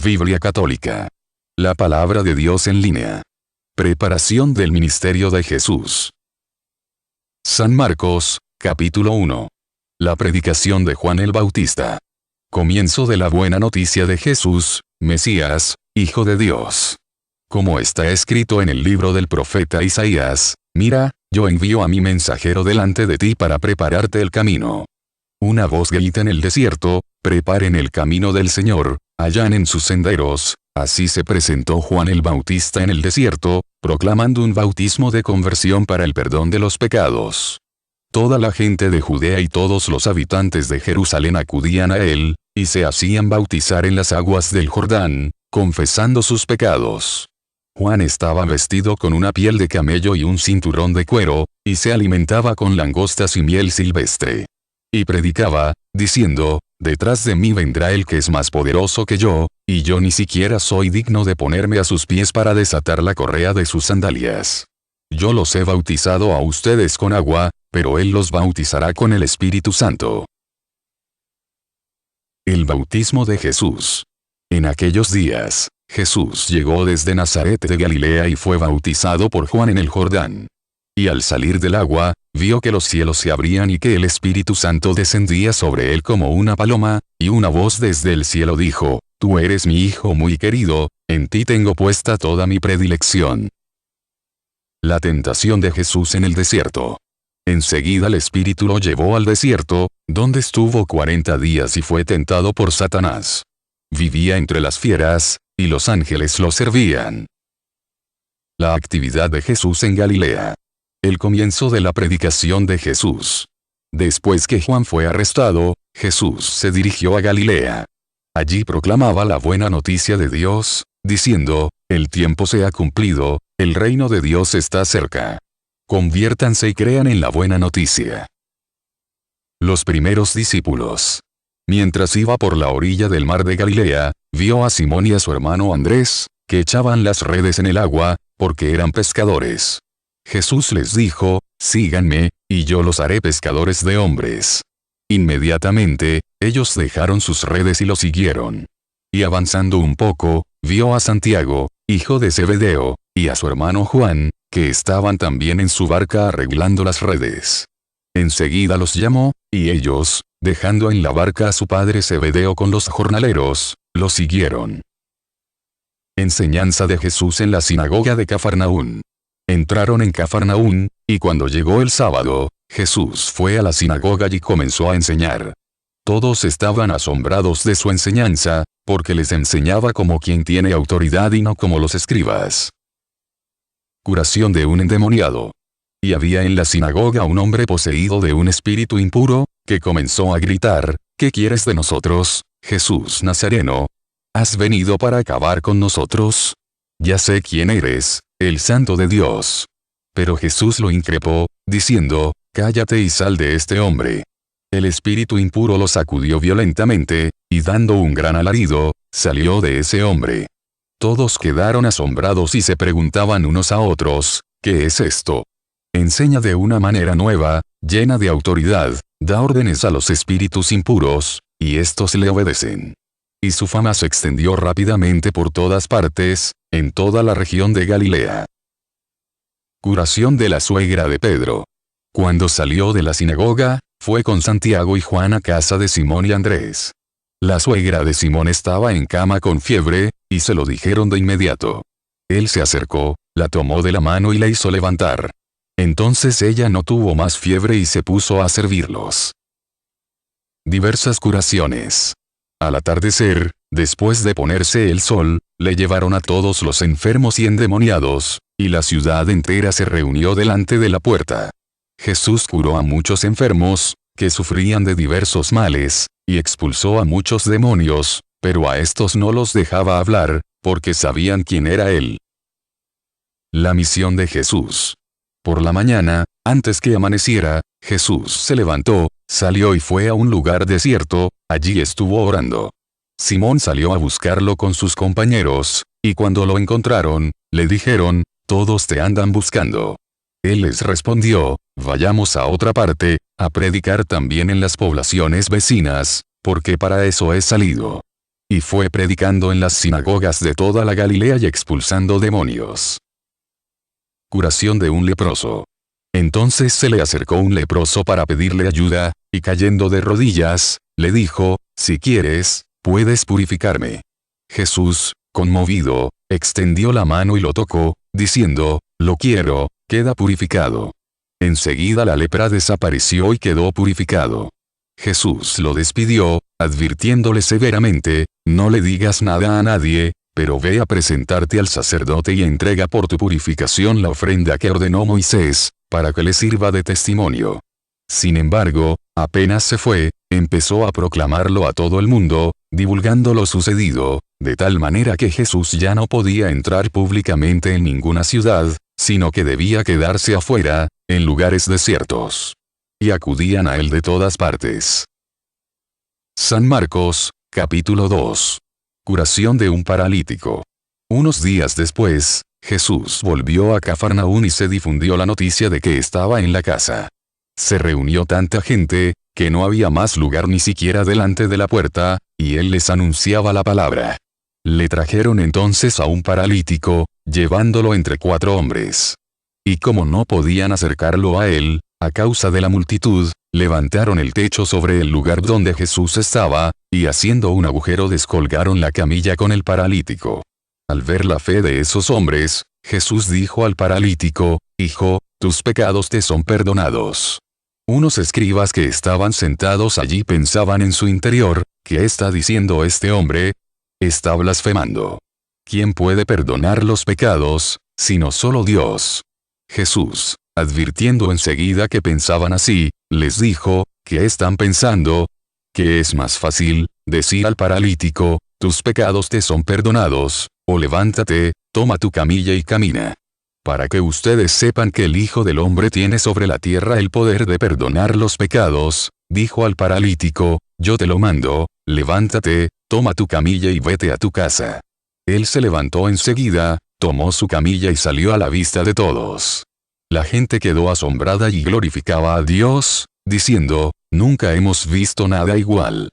Biblia Católica. La palabra de Dios en línea. Preparación del ministerio de Jesús. San Marcos, capítulo 1. La predicación de Juan el Bautista. Comienzo de la buena noticia de Jesús, Mesías, Hijo de Dios. Como está escrito en el libro del profeta Isaías, mira, yo envío a mi mensajero delante de ti para prepararte el camino. Una voz grita en el desierto, preparen el camino del Señor, allanen sus senderos. Así se presentó Juan el Bautista en el desierto, proclamando un bautismo de conversión para el perdón de los pecados. Toda la gente de Judea y todos los habitantes de Jerusalén acudían a él, y se hacían bautizar en las aguas del Jordán, confesando sus pecados. Juan estaba vestido con una piel de camello y un cinturón de cuero, y se alimentaba con langostas y miel silvestre. Y predicaba, diciendo, detrás de mí vendrá el que es más poderoso que yo, y yo ni siquiera soy digno de ponerme a sus pies para desatar la correa de sus sandalias. Yo los he bautizado a ustedes con agua, pero él los bautizará con el Espíritu Santo. El bautismo de Jesús. En aquellos días, Jesús llegó desde Nazaret de Galilea y fue bautizado por Juan en el Jordán. Y al salir del agua, vio que los cielos se abrían y que el Espíritu Santo descendía sobre él como una paloma, y una voz desde el cielo dijo, Tú eres mi Hijo muy querido, en ti tengo puesta toda mi predilección. La tentación de Jesús en el desierto. Enseguida el Espíritu lo llevó al desierto, donde estuvo 40 días y fue tentado por Satanás. Vivía entre las fieras, y los ángeles lo servían. La actividad de Jesús en Galilea. El comienzo de la predicación de Jesús. Después que Juan fue arrestado, Jesús se dirigió a Galilea. Allí proclamaba la buena noticia de Dios, diciendo, el tiempo se ha cumplido, el reino de Dios está cerca. Conviértanse y crean en la buena noticia. Los primeros discípulos. Mientras iba por la orilla del mar de Galilea, vio a Simón y a su hermano Andrés, que echaban las redes en el agua, porque eran pescadores. Jesús les dijo, síganme, y yo los haré pescadores de hombres. Inmediatamente, ellos dejaron sus redes y lo siguieron. Y avanzando un poco, vio a Santiago, hijo de Zebedeo, y a su hermano Juan, que estaban también en su barca arreglando las redes. Enseguida los llamó, y ellos, dejando en la barca a su padre Zebedeo con los jornaleros, lo siguieron. Enseñanza de Jesús en la sinagoga de Cafarnaún. Entraron en Cafarnaún, y cuando llegó el sábado, Jesús fue a la sinagoga y comenzó a enseñar. Todos estaban asombrados de su enseñanza, porque les enseñaba como quien tiene autoridad y no como los escribas. Curación de un endemoniado. Y había en la sinagoga un hombre poseído de un espíritu impuro, que comenzó a gritar, ¿qué quieres de nosotros, Jesús Nazareno? ¿Has venido para acabar con nosotros? Ya sé quién eres, el Santo de Dios. Pero Jesús lo increpó, diciendo, cállate y sal de este hombre. El espíritu impuro lo sacudió violentamente, y dando un gran alarido, salió de ese hombre. Todos quedaron asombrados y se preguntaban unos a otros, ¿qué es esto? Enseña de una manera nueva, llena de autoridad, da órdenes a los espíritus impuros, y estos le obedecen. Y su fama se extendió rápidamente por todas partes, en toda la región de Galilea. Curación de la suegra de Pedro. Cuando salió de la sinagoga, fue con Santiago y Juan a casa de Simón y Andrés. La suegra de Simón estaba en cama con fiebre, y se lo dijeron de inmediato. Él se acercó, la tomó de la mano y la hizo levantar. Entonces ella no tuvo más fiebre y se puso a servirlos. Diversas curaciones. Al atardecer, después de ponerse el sol, le llevaron a todos los enfermos y endemoniados, y la ciudad entera se reunió delante de la puerta. Jesús curó a muchos enfermos, que sufrían de diversos males, y expulsó a muchos demonios, pero a estos no los dejaba hablar, porque sabían quién era él. La misión de Jesús. Por la mañana, antes que amaneciera, Jesús se levantó, salió y fue a un lugar desierto, allí estuvo orando. Simón salió a buscarlo con sus compañeros, y cuando lo encontraron, le dijeron, todos te andan buscando. Él les respondió, vayamos a otra parte, a predicar también en las poblaciones vecinas, porque para eso he salido. y fue predicando en las sinagogas de toda la Galilea y expulsando demonios. Curación de un leproso. Entonces se le acercó un leproso para pedirle ayuda, y cayendo de rodillas, le dijo, si quieres, puedes purificarme. Jesús, conmovido, extendió la mano y lo tocó, diciendo, lo quiero, queda purificado. Enseguida la lepra desapareció y quedó purificado. Jesús lo despidió, advirtiéndole severamente, no le digas nada a nadie, pero ve a presentarte al sacerdote y entrega por tu purificación la ofrenda que ordenó Moisés, para que le sirva de testimonio. Sin embargo, apenas se fue, empezó a proclamarlo a todo el mundo, divulgando lo sucedido, de tal manera que Jesús ya no podía entrar públicamente en ninguna ciudad, sino que debía quedarse afuera, en lugares desiertos. Y acudían a él de todas partes. San Marcos, capítulo 2. Curación de un paralítico. Unos días después, Jesús volvió a Cafarnaún y se difundió la noticia de que estaba en la casa. Se reunió tanta gente, que no había más lugar ni siquiera delante de la puerta, y él les anunciaba la palabra. Le trajeron entonces a un paralítico, llevándolo entre 4 hombres. Y como no podían acercarlo a él, a causa de la multitud, levantaron el techo sobre el lugar donde Jesús estaba, y haciendo un agujero descolgaron la camilla con el paralítico. Al ver la fe de esos hombres, Jesús dijo al paralítico, hijo, tus pecados te son perdonados. Unos escribas que estaban sentados allí pensaban en su interior, ¿qué está diciendo este hombre? Está blasfemando. ¿Quién puede perdonar los pecados, sino solo Dios? Jesús, advirtiendo enseguida que pensaban así, les dijo, ¿qué están pensando? ¿Qué es más fácil, decir al paralítico, tus pecados te son perdonados, o levántate, toma tu camilla y camina? Para que ustedes sepan que el Hijo del Hombre tiene sobre la tierra el poder de perdonar los pecados, dijo al paralítico, yo te lo mando, levántate, toma tu camilla y vete a tu casa. Él se levantó enseguida, tomó su camilla y salió a la vista de todos. La gente quedó asombrada y glorificaba a Dios, diciendo, nunca hemos visto nada igual.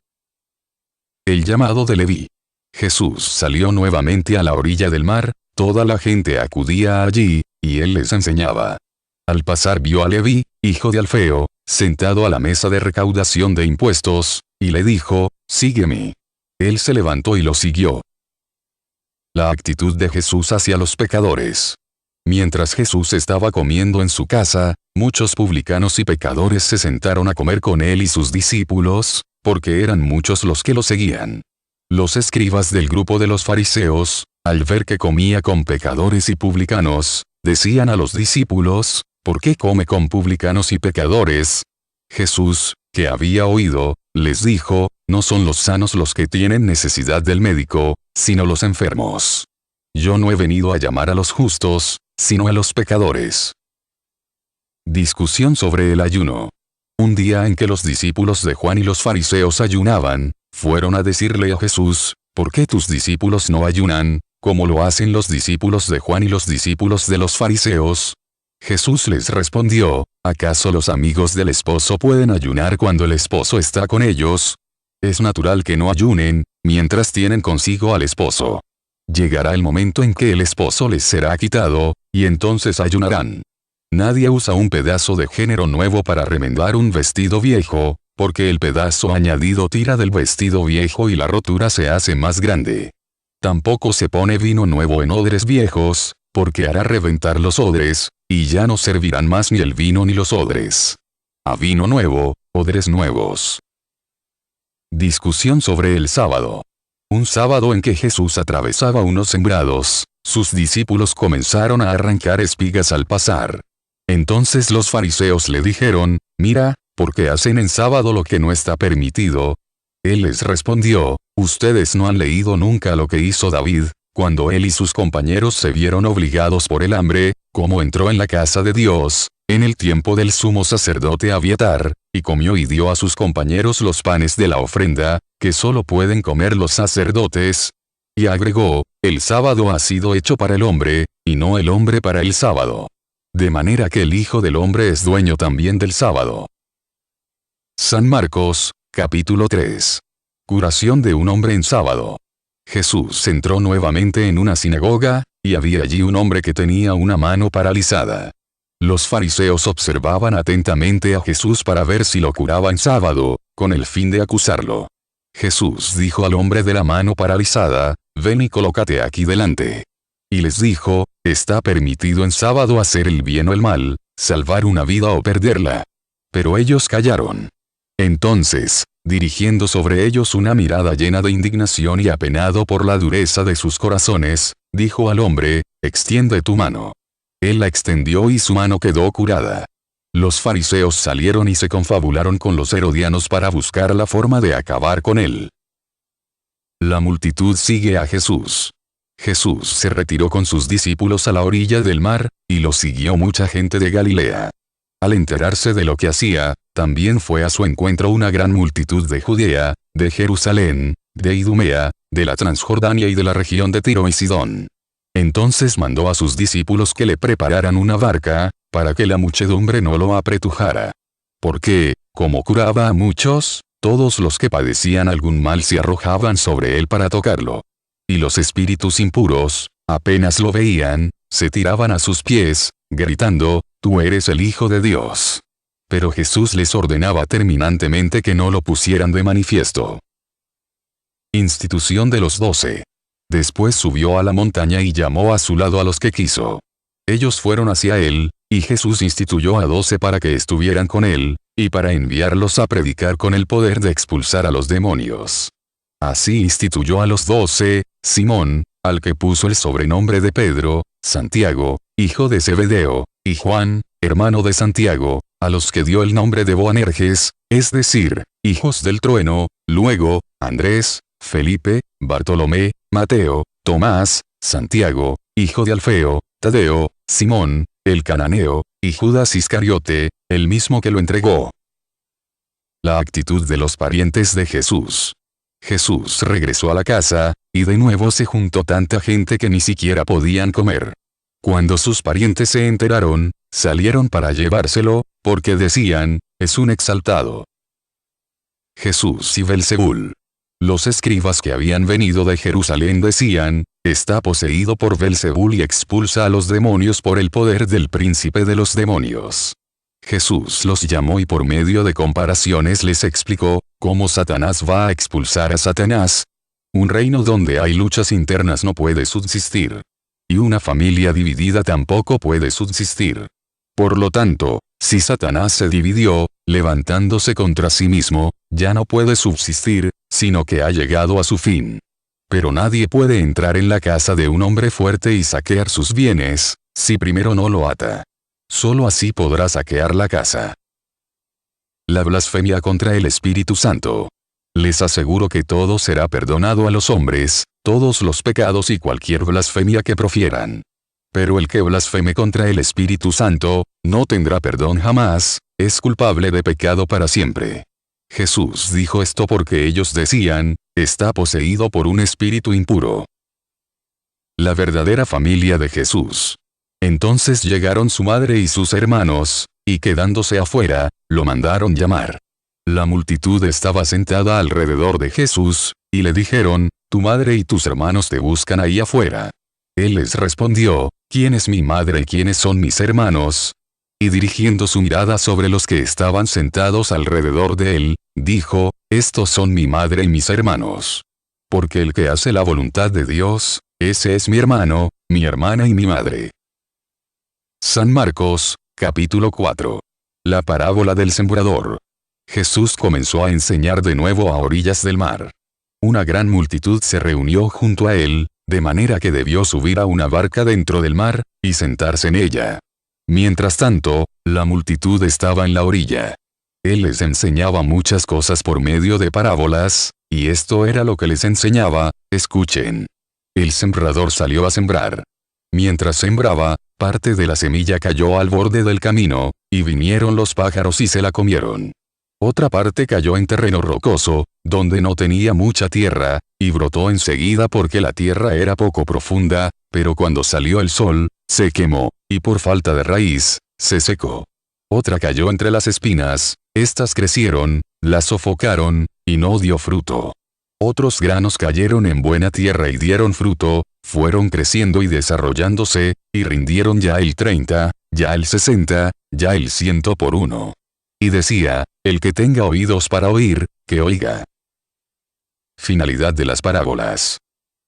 El llamado de Leví. Jesús salió nuevamente a la orilla del mar, toda la gente acudía allí, y él les enseñaba. Al pasar vio a Leví, hijo de Alfeo, sentado a la mesa de recaudación de impuestos, y le dijo, sígueme. Él se levantó y lo siguió. La actitud de Jesús hacia los pecadores. Mientras Jesús estaba comiendo en su casa, muchos publicanos y pecadores se sentaron a comer con él y sus discípulos, porque eran muchos los que lo seguían. Los escribas del grupo de los fariseos, al ver que comía con pecadores y publicanos, decían a los discípulos, ¿por qué come con publicanos y pecadores? Jesús, que había oído, les dijo, no son los sanos los que tienen necesidad del médico, sino los enfermos. Yo no he venido a llamar a los justos, sino a los pecadores. Discusión sobre el ayuno. Un día en que los discípulos de Juan y los fariseos ayunaban, fueron a decirle a Jesús, ¿por qué tus discípulos no ayunan, como lo hacen los discípulos de Juan y los discípulos de los fariseos? Jesús les respondió, ¿acaso los amigos del esposo pueden ayunar cuando el esposo está con ellos? Es natural que no ayunen, mientras tienen consigo al esposo. Llegará el momento en que el esposo les será quitado, y entonces ayunarán. Nadie usa un pedazo de género nuevo para remendar un vestido viejo, porque el pedazo añadido tira del vestido viejo y la rotura se hace más grande. Tampoco se pone vino nuevo en odres viejos, porque hará reventar los odres, y ya no servirán más ni el vino ni los odres. A vino nuevo, odres nuevos. Discusión sobre el sábado. Un sábado en que Jesús atravesaba unos sembrados, sus discípulos comenzaron a arrancar espigas al pasar. Entonces los fariseos le dijeron, mira, ¿por qué hacen en sábado lo que no está permitido? Él les respondió, ustedes no han leído nunca lo que hizo David, cuando él y sus compañeros se vieron obligados por el hambre, como entró en la casa de Dios, en el tiempo del sumo sacerdote Abiatar, y comió y dio a sus compañeros los panes de la ofrenda, que solo pueden comer los sacerdotes. Y agregó, el sábado ha sido hecho para el hombre, y no el hombre para el sábado. De manera que el Hijo del Hombre es dueño también del sábado. San Marcos, capítulo 3. Curación de un hombre en sábado. Jesús entró nuevamente en una sinagoga, y había allí un hombre que tenía una mano paralizada. Los fariseos observaban atentamente a Jesús para ver si lo curaba en sábado, con el fin de acusarlo. Jesús dijo al hombre de la mano paralizada, ven y colócate aquí delante. Y les dijo, está permitido en sábado hacer el bien o el mal, salvar una vida o perderla. Pero ellos callaron. Entonces, dirigiendo sobre ellos una mirada llena de indignación y apenado por la dureza de sus corazones, dijo al hombre, extiende tu mano. Él la extendió y su mano quedó curada. Los fariseos salieron y se confabularon con los herodianos para buscar la forma de acabar con él. La multitud sigue a Jesús. Jesús se retiró con sus discípulos a la orilla del mar, y lo siguió mucha gente de Galilea. Al enterarse de lo que hacía, también fue a su encuentro una gran multitud de Judea, de Jerusalén, de Idumea, de la Transjordania y de la región de Tiro y Sidón. Entonces mandó a sus discípulos que le prepararan una barca, para que la muchedumbre no lo apretujara. Porque, como curaba a muchos, todos los que padecían algún mal se arrojaban sobre él para tocarlo. Y los espíritus impuros, apenas lo veían, se tiraban a sus pies, gritando, tú eres el Hijo de Dios. Pero Jesús les ordenaba terminantemente que no lo pusieran de manifiesto. Institución de los 12. Después subió a la montaña y llamó a su lado a los que quiso. Ellos fueron hacia él, y Jesús instituyó a 12 para que estuvieran con él, y para enviarlos a predicar con el poder de expulsar a los demonios. Así instituyó a los 12, Simón, al que puso el sobrenombre de Pedro, Santiago, hijo de Zebedeo, y Juan, hermano de Santiago, a los que dio el nombre de Boanerges, es decir, hijos del trueno, luego, Andrés, Felipe, Bartolomé, Mateo, Tomás, Santiago, hijo de Alfeo, Tadeo, Simón, el cananeo, y Judas Iscariote, el mismo que lo entregó. La actitud de los parientes de Jesús. Jesús regresó a la casa, y de nuevo se juntó tanta gente que ni siquiera podían comer. Cuando sus parientes se enteraron, salieron para llevárselo, porque decían, es un exaltado. Jesús y Belzebul. Los escribas que habían venido de Jerusalén decían, está poseído por Belzebul y expulsa a los demonios por el poder del príncipe de los demonios. Jesús los llamó y por medio de comparaciones les explicó, cómo Satanás va a expulsar a Satanás. Un reino donde hay luchas internas no puede subsistir. Y una familia dividida tampoco puede subsistir. Por lo tanto, si Satanás se dividió, levantándose contra sí mismo, ya no puede subsistir, sino que ha llegado a su fin. Pero nadie puede entrar en la casa de un hombre fuerte y saquear sus bienes, si primero no lo ata. Solo así podrá saquear la casa. La blasfemia contra el Espíritu Santo. Les aseguro que todo será perdonado a los hombres, todos los pecados y cualquier blasfemia que profieran. Pero el que blasfeme contra el Espíritu Santo, no tendrá perdón jamás, es culpable de pecado para siempre. Jesús dijo esto porque ellos decían, está poseído por un espíritu impuro. La verdadera familia de Jesús. Entonces llegaron su madre y sus hermanos, y quedándose afuera, lo mandaron llamar. La multitud estaba sentada alrededor de Jesús, y le dijeron, tu madre y tus hermanos te buscan ahí afuera. Él les respondió, ¿quién es mi madre y quiénes son mis hermanos? Y dirigiendo su mirada sobre los que estaban sentados alrededor de él, dijo, estos son mi madre y mis hermanos. Porque el que hace la voluntad de Dios, ese es mi hermano, mi hermana y mi madre. San Marcos, capítulo 4. La parábola del sembrador. Jesús comenzó a enseñar de nuevo a orillas del mar. Una gran multitud se reunió junto a él, de manera que debió subir a una barca dentro del mar, y sentarse en ella. Mientras tanto, la multitud estaba en la orilla. Él les enseñaba muchas cosas por medio de parábolas, y esto era lo que les enseñaba, escuchen. El sembrador salió a sembrar. Mientras sembraba, parte de la semilla cayó al borde del camino, y vinieron los pájaros y se la comieron. Otra parte cayó en terreno rocoso, donde no tenía mucha tierra, y brotó enseguida porque la tierra era poco profunda, pero cuando salió el sol, se quemó, y por falta de raíz, se secó. Otra cayó entre las espinas, estas crecieron, la sofocaron, y no dio fruto. Otros granos cayeron en buena tierra y dieron fruto, fueron creciendo y desarrollándose, y rindieron ya el 30, ya el 60, ya el 100 por uno. Y decía, el que tenga oídos para oír, que oiga. Finalidad de las parábolas.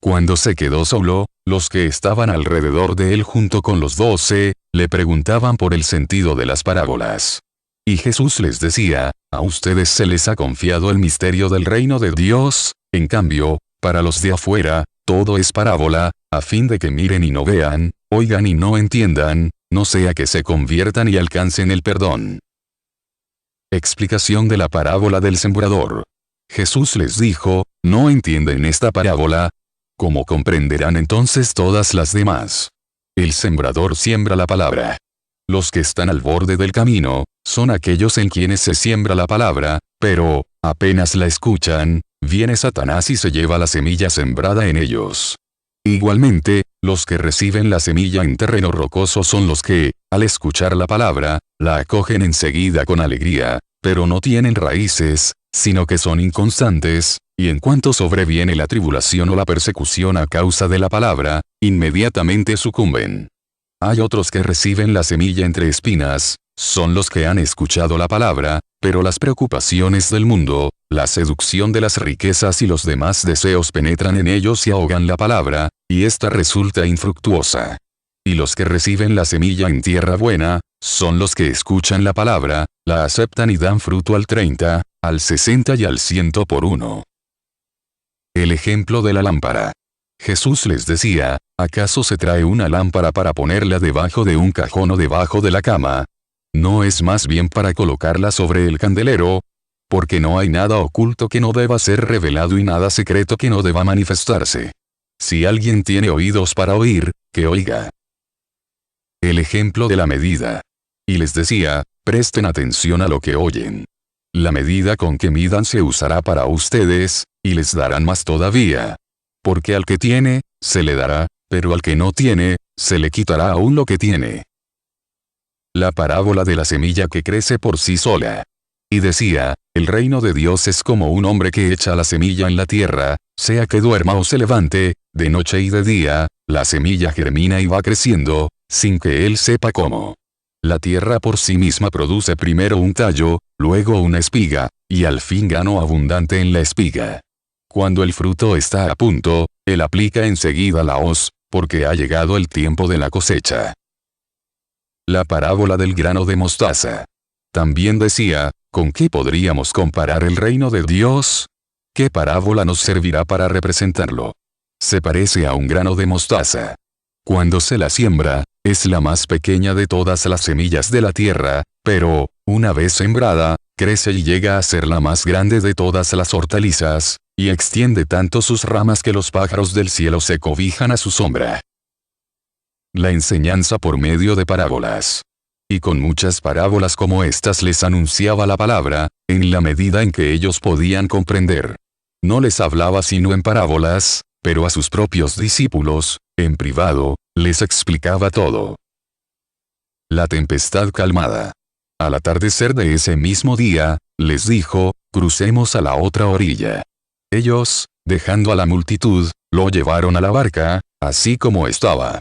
Cuando se quedó solo, los que estaban alrededor de él junto con los 12, le preguntaban por el sentido de las parábolas. Y Jesús les decía, a ustedes se les ha confiado el misterio del reino de Dios, en cambio, para los de afuera, todo es parábola, a fin de que miren y no vean, oigan y no entiendan, no sea que se conviertan y alcancen el perdón. Explicación de la parábola del sembrador. Jesús les dijo, ¿no entienden esta parábola? ¿Cómo comprenderán entonces todas las demás? El sembrador siembra la palabra. Los que están al borde del camino, son aquellos en quienes se siembra la palabra, pero, apenas la escuchan, viene Satanás y se lleva la semilla sembrada en ellos. Igualmente, los que reciben la semilla en terreno rocoso son los que, al escuchar la palabra, la acogen enseguida con alegría, pero no tienen raíces, sino que son inconstantes, y en cuanto sobreviene la tribulación o la persecución a causa de la palabra, inmediatamente sucumben. Hay otros que reciben la semilla entre espinas, son los que han escuchado la palabra, pero las preocupaciones del mundo, la seducción de las riquezas y los demás deseos penetran en ellos y ahogan la palabra, y ésta resulta infructuosa. Y los que reciben la semilla en tierra buena, son los que escuchan la palabra, la aceptan y dan fruto al 30, al 60 y al 100 por uno. El ejemplo de la lámpara. Jesús les decía, ¿acaso se trae una lámpara para ponerla debajo de un cajón o debajo de la cama? ¿No es más bien para colocarla sobre el candelero? Porque no hay nada oculto que no deba ser revelado y nada secreto que no deba manifestarse. Si alguien tiene oídos para oír, que oiga. El ejemplo de la medida. Y les decía, presten atención a lo que oyen. La medida con que midan se usará para ustedes, y les darán más todavía. Porque al que tiene, se le dará, pero al que no tiene, se le quitará aún lo que tiene. La parábola de la semilla que crece por sí sola. Y decía, el reino de Dios es como un hombre que echa la semilla en la tierra, sea que duerma o se levante, de noche y de día, la semilla germina y va creciendo, sin que él sepa cómo. La tierra por sí misma produce primero un tallo, luego una espiga, y al fin grano abundante en la espiga. Cuando el fruto está a punto, él aplica enseguida la hoz, porque ha llegado el tiempo de la cosecha. La parábola del grano de mostaza. También decía, ¿con qué podríamos comparar el reino de Dios? ¿Qué parábola nos servirá para representarlo? Se parece a un grano de mostaza. Cuando se la siembra, es la más pequeña de todas las semillas de la tierra, pero, una vez sembrada, crece y llega a ser la más grande de todas las hortalizas, y extiende tanto sus ramas que los pájaros del cielo se cobijan a su sombra. La enseñanza por medio de parábolas. Y con muchas parábolas como estas les anunciaba la palabra, en la medida en que ellos podían comprender. No les hablaba sino en parábolas, pero a sus propios discípulos, en privado, les explicaba todo. La tempestad calmada. Al atardecer de ese mismo día, les dijo, crucemos a la otra orilla. Ellos, dejando a la multitud, lo llevaron a la barca, así como estaba.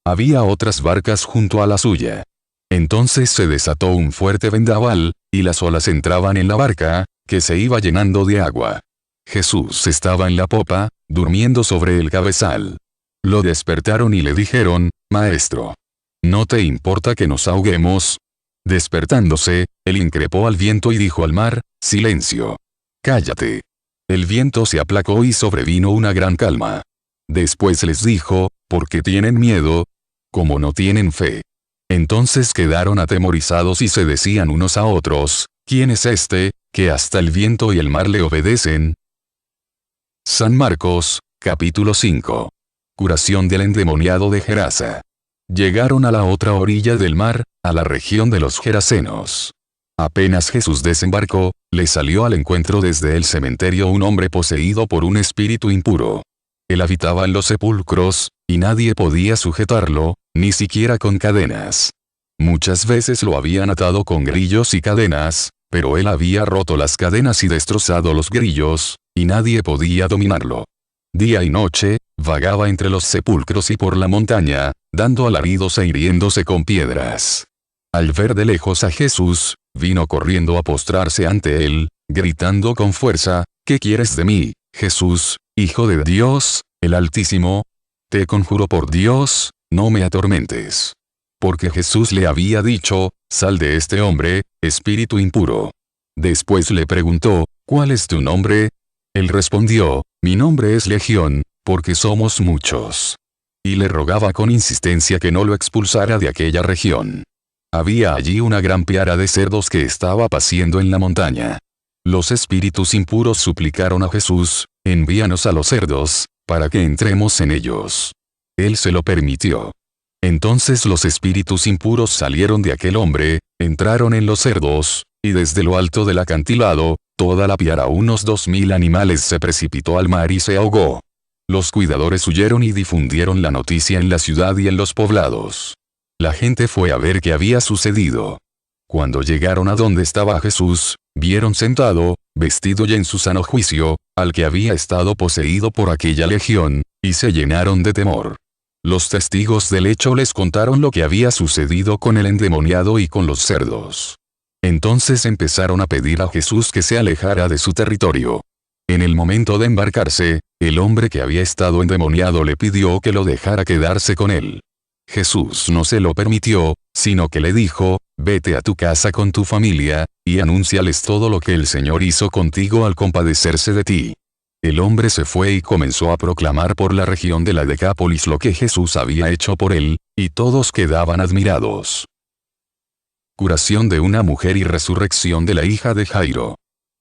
Había otras barcas junto a la suya. Entonces se desató un fuerte vendaval, y las olas entraban en la barca, que se iba llenando de agua. Jesús estaba en la popa, durmiendo sobre el cabezal. Lo despertaron y le dijeron, Maestro, ¿no te importa que nos ahoguemos? Despertándose, él increpó al viento y dijo al mar, Silencio. Cállate. El viento se aplacó y sobrevino una gran calma. Después les dijo, ¿por qué tienen miedo? Como no tienen fe. Entonces quedaron atemorizados y se decían unos a otros, ¿quién es este, que hasta el viento y el mar le obedecen? San Marcos, capítulo 5. Curación del endemoniado de Gerasa. Llegaron a la otra orilla del mar, a la región de los Gerasenos. Apenas Jesús desembarcó, le salió al encuentro desde el cementerio un hombre poseído por un espíritu impuro. Él habitaba en los sepulcros, y nadie podía sujetarlo, ni siquiera con cadenas. Muchas veces lo habían atado con grillos y cadenas, pero él había roto las cadenas y destrozado los grillos, y nadie podía dominarlo. Día y noche, vagaba entre los sepulcros y por la montaña, dando alaridos e hiriéndose con piedras. Al ver de lejos a Jesús, vino corriendo a postrarse ante él, gritando con fuerza, ¿qué quieres de mí, Jesús, Hijo de Dios, el Altísimo? Te conjuro por Dios, no me atormentes. Porque Jesús le había dicho, sal de este hombre, espíritu impuro. Después le preguntó, ¿cuál es tu nombre? Él respondió, mi nombre es Legión, porque somos muchos. Y le rogaba con insistencia que no lo expulsara de aquella región. Había allí una gran piara de cerdos que estaba paciendo en la montaña. Los espíritus impuros suplicaron a Jesús, envíanos a los cerdos, para que entremos en ellos. Él se lo permitió. Entonces los espíritus impuros salieron de aquel hombre, entraron en los cerdos, y desde lo alto del acantilado, toda la piara, unos 2000 animales, se precipitó al mar y se ahogó. Los cuidadores huyeron y difundieron la noticia en la ciudad y en los poblados. La gente fue a ver qué había sucedido. Cuando llegaron a donde estaba Jesús, vieron sentado, vestido y en su sano juicio, al que había estado poseído por aquella legión, y se llenaron de temor. Los testigos del hecho les contaron lo que había sucedido con el endemoniado y con los cerdos. Entonces empezaron a pedir a Jesús que se alejara de su territorio. En el momento de embarcarse, el hombre que había estado endemoniado le pidió que lo dejara quedarse con él. Jesús no se lo permitió, sino que le dijo, vete a tu casa con tu familia, y anúnciales todo lo que el Señor hizo contigo al compadecerse de ti. El hombre se fue y comenzó a proclamar por la región de la Decápolis lo que Jesús había hecho por él, y todos quedaban admirados. Curación de una mujer y resurrección de la hija de Jairo.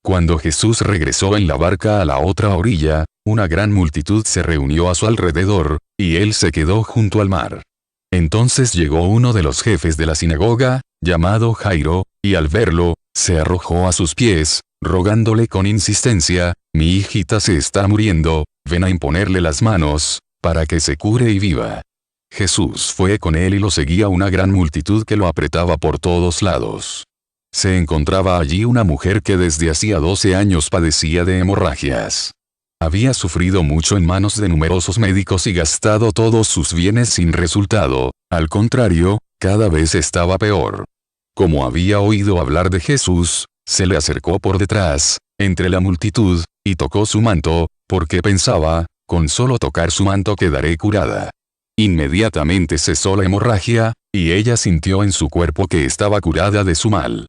Cuando Jesús regresó en la barca a la otra orilla, una gran multitud se reunió a su alrededor, y él se quedó junto al mar. Entonces llegó uno de los jefes de la sinagoga, llamado Jairo, y al verlo, se arrojó a sus pies, rogándole con insistencia, mi hijita se está muriendo, ven a imponerle las manos, para que se cure y viva. Jesús fue con él y lo seguía una gran multitud que lo apretaba por todos lados. Se encontraba allí una mujer que desde hacía 12 años padecía de hemorragias. Había sufrido mucho en manos de numerosos médicos y gastado todos sus bienes sin resultado, al contrario, cada vez estaba peor. Como había oído hablar de Jesús, se le acercó por detrás, entre la multitud, y tocó su manto, porque pensaba, con solo tocar su manto quedaré curada. Inmediatamente cesó la hemorragia, y ella sintió en su cuerpo que estaba curada de su mal.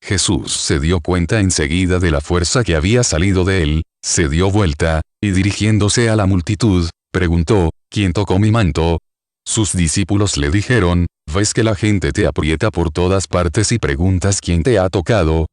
Jesús se dio cuenta enseguida de la fuerza que había salido de él, se dio vuelta, y dirigiéndose a la multitud, preguntó, ¿quién tocó mi manto? Sus discípulos le dijeron, ves que la gente te aprieta por todas partes y preguntas quién te ha tocado.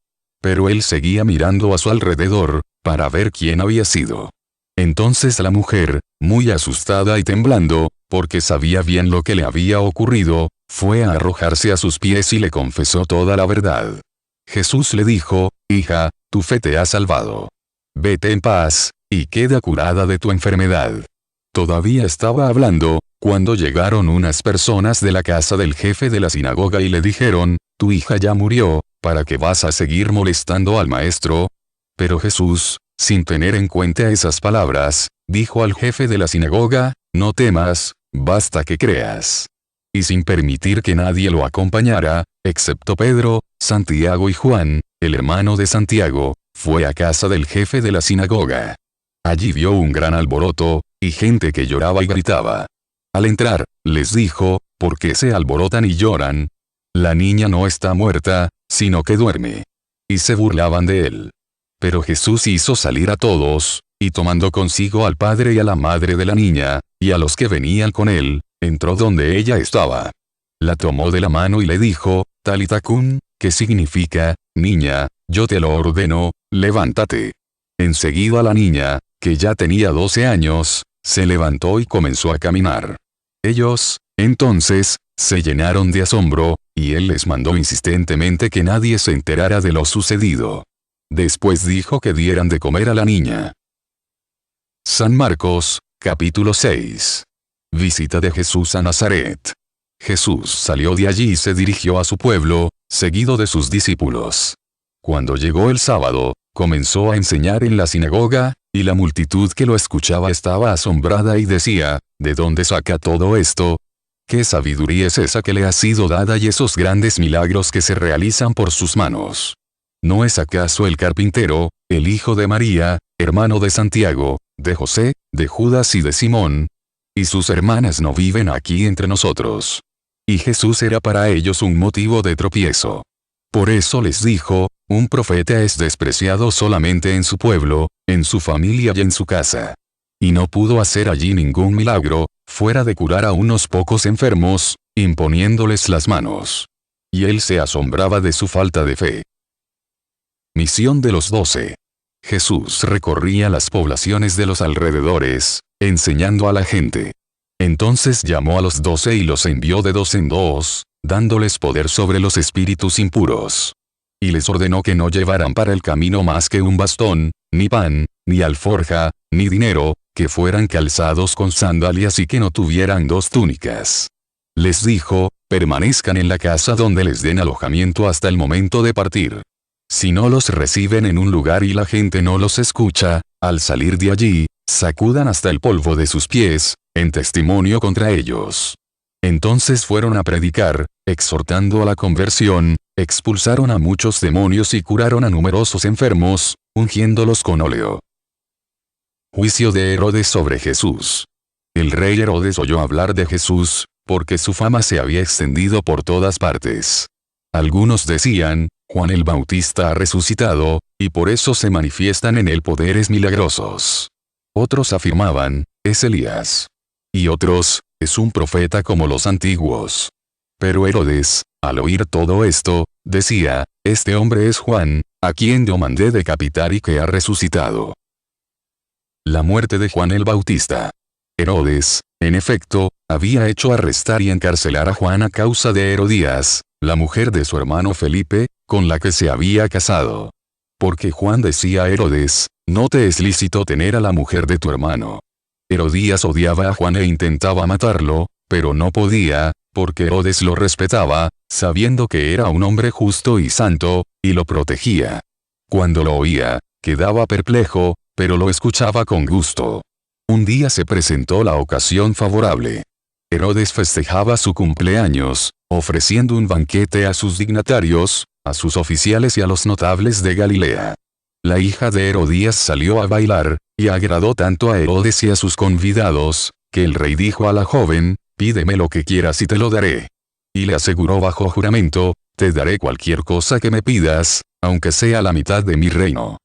Pero él seguía mirando a su alrededor, para ver quién había sido. Entonces la mujer, muy asustada y temblando, porque sabía bien lo que le había ocurrido, fue a arrojarse a sus pies y le confesó toda la verdad. Jesús le dijo, hija, tu fe te ha salvado. Vete en paz, y queda curada de tu enfermedad. Todavía estaba hablando, cuando llegaron unas personas de la casa del jefe de la sinagoga y le dijeron, tu hija ya murió, ¿para qué vas a seguir molestando al maestro? Pero Jesús, sin tener en cuenta esas palabras, dijo al jefe de la sinagoga, no temas, basta que creas. Y sin permitir que nadie lo acompañara, excepto Pedro, Santiago y Juan, el hermano de Santiago, fue a casa del jefe de la sinagoga. Allí vio un gran alboroto, y gente que lloraba y gritaba. Al entrar, les dijo, ¿por qué se alborotan y lloran? La niña no está muerta, sino que duerme. Y se burlaban de él. Pero Jesús hizo salir a todos, y tomando consigo al padre y a la madre de la niña, y a los que venían con él, entró donde ella estaba. La tomó de la mano y le dijo, Talita cum, que significa, niña, yo te lo ordeno, levántate. Enseguida la niña, que ya tenía 12 años, se levantó y comenzó a caminar. Ellos, entonces, se llenaron de asombro, y él les mandó insistentemente que nadie se enterara de lo sucedido. Después dijo que dieran de comer a la niña. San Marcos, capítulo 6. Visita de Jesús a Nazaret. Jesús salió de allí y se dirigió a su pueblo, seguido de sus discípulos. Cuando llegó el sábado, comenzó a enseñar en la sinagoga, Y la multitud que lo escuchaba estaba asombrada y decía, ¿de dónde saca todo esto? ¿Qué sabiduría es esa que le ha sido dada y esos grandes milagros que se realizan por sus manos? ¿No es acaso el carpintero, el hijo de María, hermano de Santiago, de José, de Judas y de Simón? ¿Y sus hermanas no viven aquí entre nosotros? Y Jesús era para ellos un motivo de tropiezo. Por eso les dijo, un profeta es despreciado solamente en su pueblo, en su familia y en su casa. Y no pudo hacer allí ningún milagro, fuera de curar a unos pocos enfermos, imponiéndoles las manos. Y él se asombraba de su falta de fe. Misión de los 12. Jesús recorría las poblaciones de los alrededores, enseñando a la gente. Entonces llamó a los 12 y los envió de 2 en 2, dándoles poder sobre los espíritus impuros. Y les ordenó que no llevaran para el camino más que un bastón, ni pan, ni alforja, ni dinero, que fueran calzados con sandalias y que no tuvieran 2 túnicas. Les dijo, permanezcan en la casa donde les den alojamiento hasta el momento de partir. Si no los reciben en un lugar y la gente no los escucha, al salir de allí, sacudan hasta el polvo de sus pies, en testimonio contra ellos. Entonces fueron a predicar, exhortando a la conversión, expulsaron a muchos demonios y curaron a numerosos enfermos, ungiéndolos con óleo. Juicio de Herodes sobre Jesús. El rey Herodes oyó hablar de Jesús, porque su fama se había extendido por todas partes. Algunos decían, Juan el Bautista ha resucitado, y por eso se manifiestan en él poderes milagrosos. Otros afirmaban, es Elías. Y otros, es un profeta como los antiguos. Pero Herodes, al oír todo esto, decía, este hombre es Juan, a quien yo mandé decapitar y que ha resucitado. La muerte de Juan el Bautista. Herodes, en efecto, había hecho arrestar y encarcelar a Juan a causa de Herodías, la mujer de su hermano Felipe, con la que se había casado. Porque Juan decía a Herodes, no te es lícito tener a la mujer de tu hermano. Herodías odiaba a Juan e intentaba matarlo, pero no podía, porque Herodes lo respetaba, sabiendo que era un hombre justo y santo, y lo protegía. Cuando lo oía, quedaba perplejo, pero lo escuchaba con gusto. Un día se presentó la ocasión favorable. Herodes festejaba su cumpleaños, ofreciendo un banquete a sus dignatarios, a sus oficiales y a los notables de Galilea. La hija de Herodías salió a bailar, y agradó tanto a Herodes y a sus convidados, que el rey dijo a la joven, pídeme lo que quieras y te lo daré. Y le aseguró bajo juramento, te daré cualquier cosa que me pidas, aunque sea la mitad de mi reino.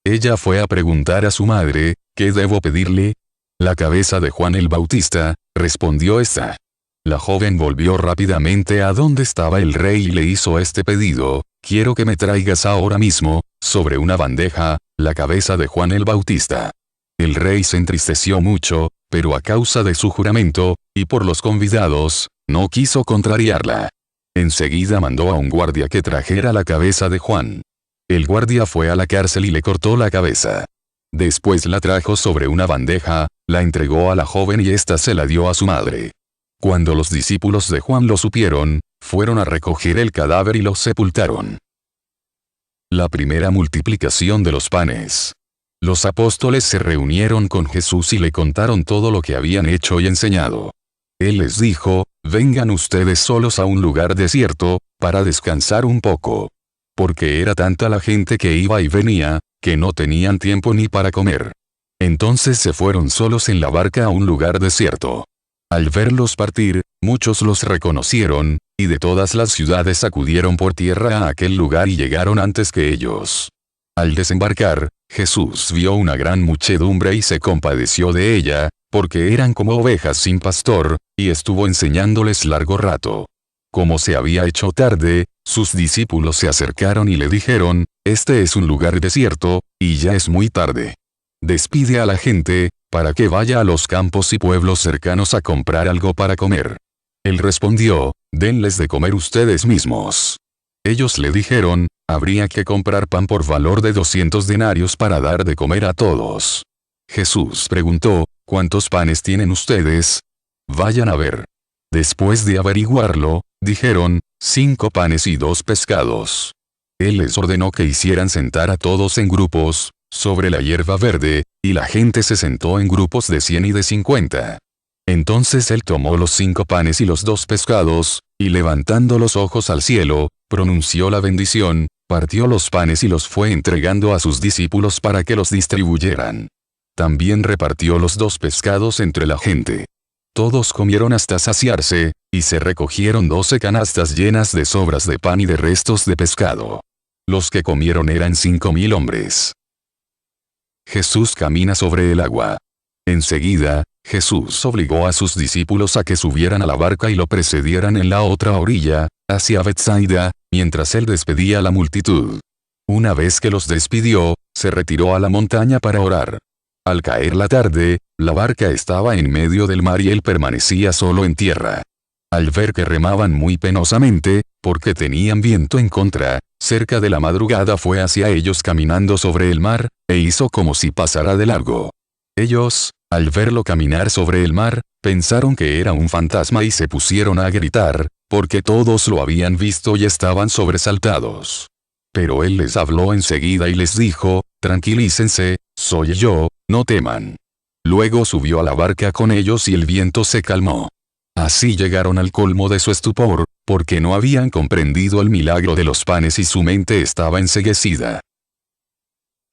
Ella fue a preguntar a su madre, ¿qué debo pedirle? La cabeza de Juan el Bautista, respondió esta. La joven volvió rápidamente a donde estaba el rey y le hizo este pedido, quiero que me traigas ahora mismo, sobre una bandeja, la cabeza de Juan el Bautista. El rey se entristeció mucho, pero a causa de su juramento, y por los convidados, no quiso contrariarla. Enseguida mandó a un guardia que trajera la cabeza de Juan. El guardia fue a la cárcel y le cortó la cabeza. Después la trajo sobre una bandeja, la entregó a la joven y ésta se la dio a su madre. Cuando los discípulos de Juan lo supieron, fueron a recoger el cadáver y lo sepultaron. La primera multiplicación de los panes. Los apóstoles se reunieron con Jesús y le contaron todo lo que habían hecho y enseñado. Él les dijo, vengan ustedes solos a un lugar desierto, para descansar un poco. Porque era tanta la gente que iba y venía, que no tenían tiempo ni para comer. Entonces se fueron solos en la barca a un lugar desierto. Al verlos partir, muchos los reconocieron, y de todas las ciudades acudieron por tierra a aquel lugar y llegaron antes que ellos. Al desembarcar, Jesús vio una gran muchedumbre y se compadeció de ella, porque eran como ovejas sin pastor, y estuvo enseñándoles largo rato. Como se había hecho tarde, sus discípulos se acercaron y le dijeron, este es un lugar desierto, y ya es muy tarde. Despide a la gente, para que vaya a los campos y pueblos cercanos a comprar algo para comer. Él respondió, denles de comer ustedes mismos. Ellos le dijeron, habría que comprar pan por valor de 200 denarios para dar de comer a todos. Jesús preguntó, ¿cuántos panes tienen ustedes? Vayan a ver. Después de averiguarlo, dijeron, 5 panes y 2 pescados. Él les ordenó que hicieran sentar a todos en grupos, sobre la hierba verde, y la gente se sentó en grupos de 100 y de 50. Entonces él tomó los 5 panes y los 2 pescados, y levantando los ojos al cielo, pronunció la bendición, partió los panes y los fue entregando a sus discípulos para que los distribuyeran. También repartió los 2 pescados entre la gente. Todos comieron hasta saciarse, y se recogieron 12 canastas llenas de sobras de pan y de restos de pescado. Los que comieron eran 5.000 hombres. Jesús camina sobre el agua. Enseguida, Jesús obligó a sus discípulos a que subieran a la barca y lo precedieran en la otra orilla, hacia Betsaida, mientras él despedía a la multitud. Una vez que los despidió, se retiró a la montaña para orar. Al caer la tarde, la barca estaba en medio del mar y él permanecía solo en tierra. Al ver que remaban muy penosamente, porque tenían viento en contra, cerca de la madrugada fue hacia ellos caminando sobre el mar, e hizo como si pasara de largo. Ellos, al verlo caminar sobre el mar, pensaron que era un fantasma y se pusieron a gritar, porque todos lo habían visto y estaban sobresaltados. Pero él les habló enseguida y les dijo, tranquilícense, soy yo, no teman. Luego subió a la barca con ellos y el viento se calmó. Así llegaron al colmo de su estupor, porque no habían comprendido el milagro de los panes y su mente estaba enceguecida.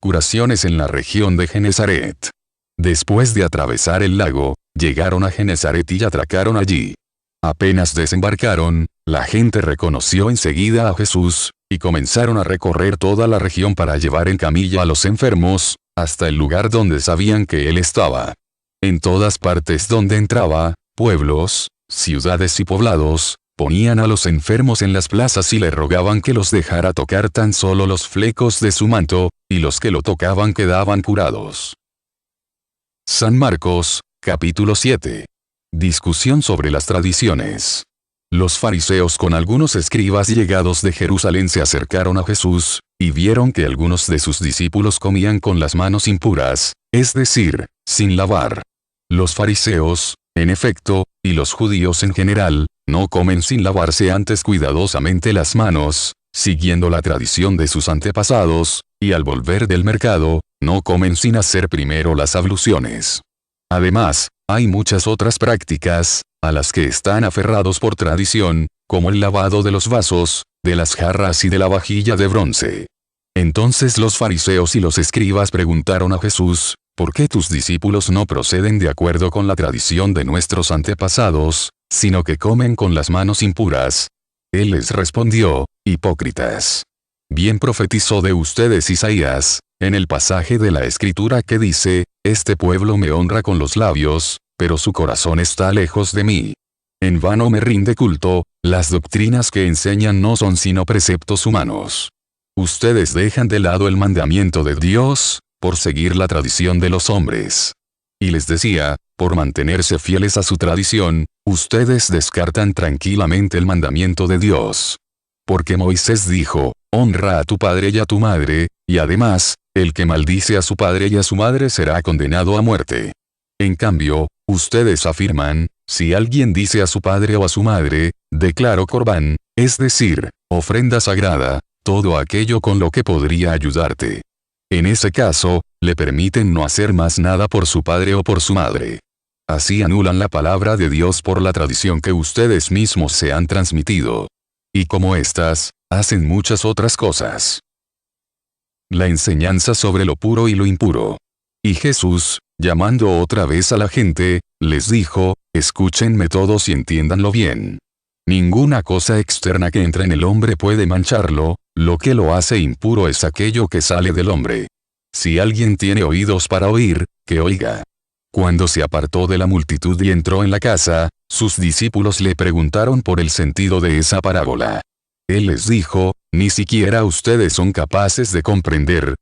Curaciones en la región de Genesaret. Después de atravesar el lago, llegaron a Genesaret y atracaron allí. Apenas desembarcaron, la gente reconoció enseguida a Jesús, y comenzaron a recorrer toda la región para llevar en camilla a los enfermos, hasta el lugar donde sabían que él estaba. En todas partes donde entraba, pueblos, ciudades y poblados, ponían a los enfermos en las plazas y le rogaban que los dejara tocar tan solo los flecos de su manto, y los que lo tocaban quedaban curados. San Marcos, capítulo 7. Discusión sobre las tradiciones. Los fariseos con algunos escribas llegados de Jerusalén se acercaron a Jesús, y vieron que algunos de sus discípulos comían con las manos impuras, es decir, sin lavar. Los fariseos, en efecto, y los judíos en general, no comen sin lavarse antes cuidadosamente las manos, siguiendo la tradición de sus antepasados, y al volver del mercado, no comen sin hacer primero las abluciones. Además, hay muchas otras prácticas, a las que están aferrados por tradición, como el lavado de los vasos, de las jarras y de la vajilla de bronce. Entonces los fariseos y los escribas preguntaron a Jesús, ¿por qué tus discípulos no proceden de acuerdo con la tradición de nuestros antepasados, sino que comen con las manos impuras? Él les respondió, hipócritas. Bien profetizó de ustedes Isaías, en el pasaje de la Escritura que dice, este pueblo me honra con los labios, pero su corazón está lejos de mí. En vano me rinde culto, las doctrinas que enseñan no son sino preceptos humanos. Ustedes dejan de lado el mandamiento de Dios, por seguir la tradición de los hombres. Y les decía, por mantenerse fieles a su tradición, ustedes descartan tranquilamente el mandamiento de Dios. Porque Moisés dijo, honra a tu padre y a tu madre, y además, el que maldice a su padre y a su madre será condenado a muerte. En cambio, ustedes afirman, si alguien dice a su padre o a su madre, declaro corbán, es decir, ofrenda sagrada, todo aquello con lo que podría ayudarte. En ese caso, le permiten no hacer más nada por su padre o por su madre. Así anulan la palabra de Dios por la tradición que ustedes mismos se han transmitido. Y como estas, hacen muchas otras cosas. La enseñanza sobre lo puro y lo impuro. Y Jesús, llamando otra vez a la gente, les dijo, escúchenme todos y entiéndanlo bien. Ninguna cosa externa que entra en el hombre puede mancharlo, lo que lo hace impuro es aquello que sale del hombre. Si alguien tiene oídos para oír, que oiga. Cuando se apartó de la multitud y entró en la casa, sus discípulos le preguntaron por el sentido de esa parábola. Él les dijo, ni siquiera ustedes son capaces de comprender.